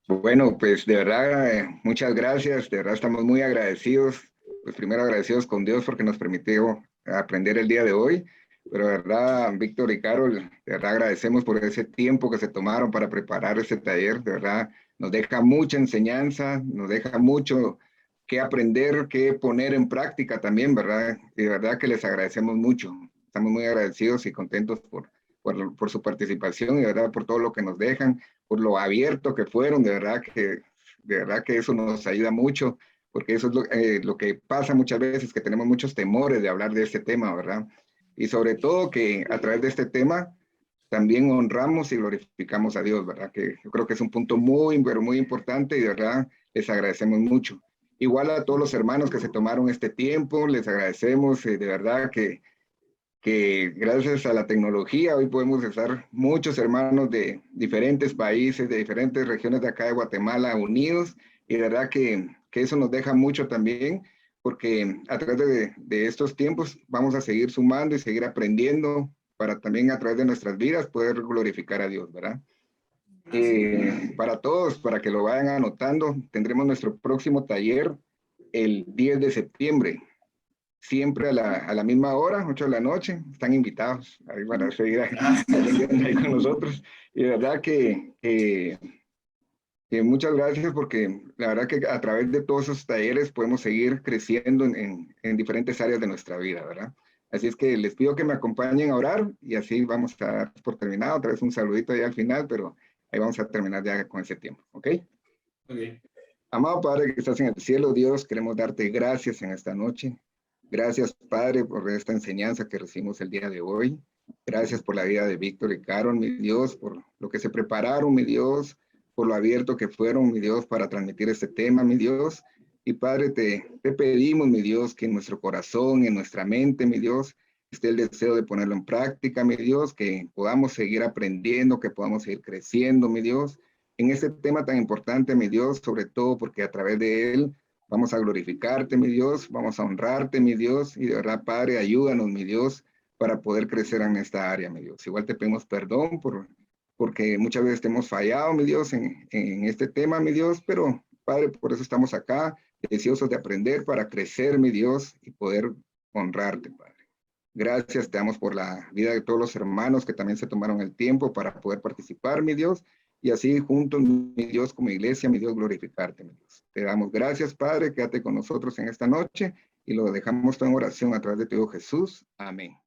Bueno, pues de verdad, muchas gracias. De verdad estamos muy agradecidos. Pues primero agradecidos con Dios porque nos permitió aprender el día de hoy. Pero de verdad, Víctor y Carol, de verdad agradecemos por ese tiempo que se tomaron para preparar este taller. De verdad, nos deja mucha enseñanza, nos deja mucho que aprender, que poner en práctica también, ¿verdad? Y de verdad que les agradecemos mucho. Estamos muy agradecidos y contentos por su participación y de verdad por todo lo que nos dejan, por lo abierto que fueron, de verdad que eso nos ayuda mucho, porque eso es lo que pasa muchas veces, que tenemos muchos temores de hablar de este tema, ¿verdad? Y sobre todo que a través de este tema también honramos y glorificamos a Dios, ¿verdad? Que yo creo que es un punto muy, pero muy importante y de verdad les agradecemos mucho. Igual a todos los hermanos que se tomaron este tiempo, les agradecemos de verdad que gracias a la tecnología hoy podemos estar muchos hermanos de diferentes países, de diferentes regiones de acá de Guatemala unidos y de verdad que eso nos deja mucho también porque a través de estos tiempos vamos a seguir sumando y seguir aprendiendo para también a través de nuestras vidas poder glorificar a Dios, ¿verdad? Para todos, para que lo vayan anotando, tendremos nuestro próximo taller el 10 de septiembre. Siempre a la misma hora, 8 de la noche, están invitados ahí para seguir ahí con nosotros. Y de verdad que muchas gracias porque la verdad que a través de todos esos talleres podemos seguir creciendo en diferentes áreas de nuestra vida, ¿verdad? Así es que les pido que me acompañen a orar y así vamos a dar por terminado. Otra vez un saludito ya al final, pero ahí vamos a terminar ya con ese tiempo, ¿ok? Okay. Amado Padre que estás en el cielo, Dios, queremos darte gracias en esta noche. Gracias, Padre, por esta enseñanza que recibimos el día de hoy. Gracias por la vida de Víctor y Carol, mi Dios, por lo que se prepararon, mi Dios, por lo abierto que fueron, mi Dios, para transmitir este tema, mi Dios. Y Padre, te pedimos, mi Dios, que en nuestro corazón, en nuestra mente, mi Dios, esté el deseo de ponerlo en práctica, mi Dios, que podamos seguir aprendiendo, que podamos seguir creciendo, mi Dios, en este tema tan importante, mi Dios, sobre todo porque a través de él vamos a glorificarte, mi Dios, vamos a honrarte, mi Dios, y de verdad, Padre, ayúdanos, mi Dios, para poder crecer en esta área, mi Dios. Igual te pedimos perdón porque muchas veces te hemos fallado, mi Dios, en este tema, mi Dios, pero Padre, por eso estamos acá, deseosos de aprender para crecer, mi Dios, y poder honrarte, Padre. Gracias, te damos por la vida de todos los hermanos que también se tomaron el tiempo para poder participar, mi Dios, y así juntos, mi Dios, como iglesia, mi Dios, glorificarte, mi Dios. Te damos gracias, Padre, quédate con nosotros en esta noche y lo dejamos todo en oración a través de tu Hijo Jesús. Amén.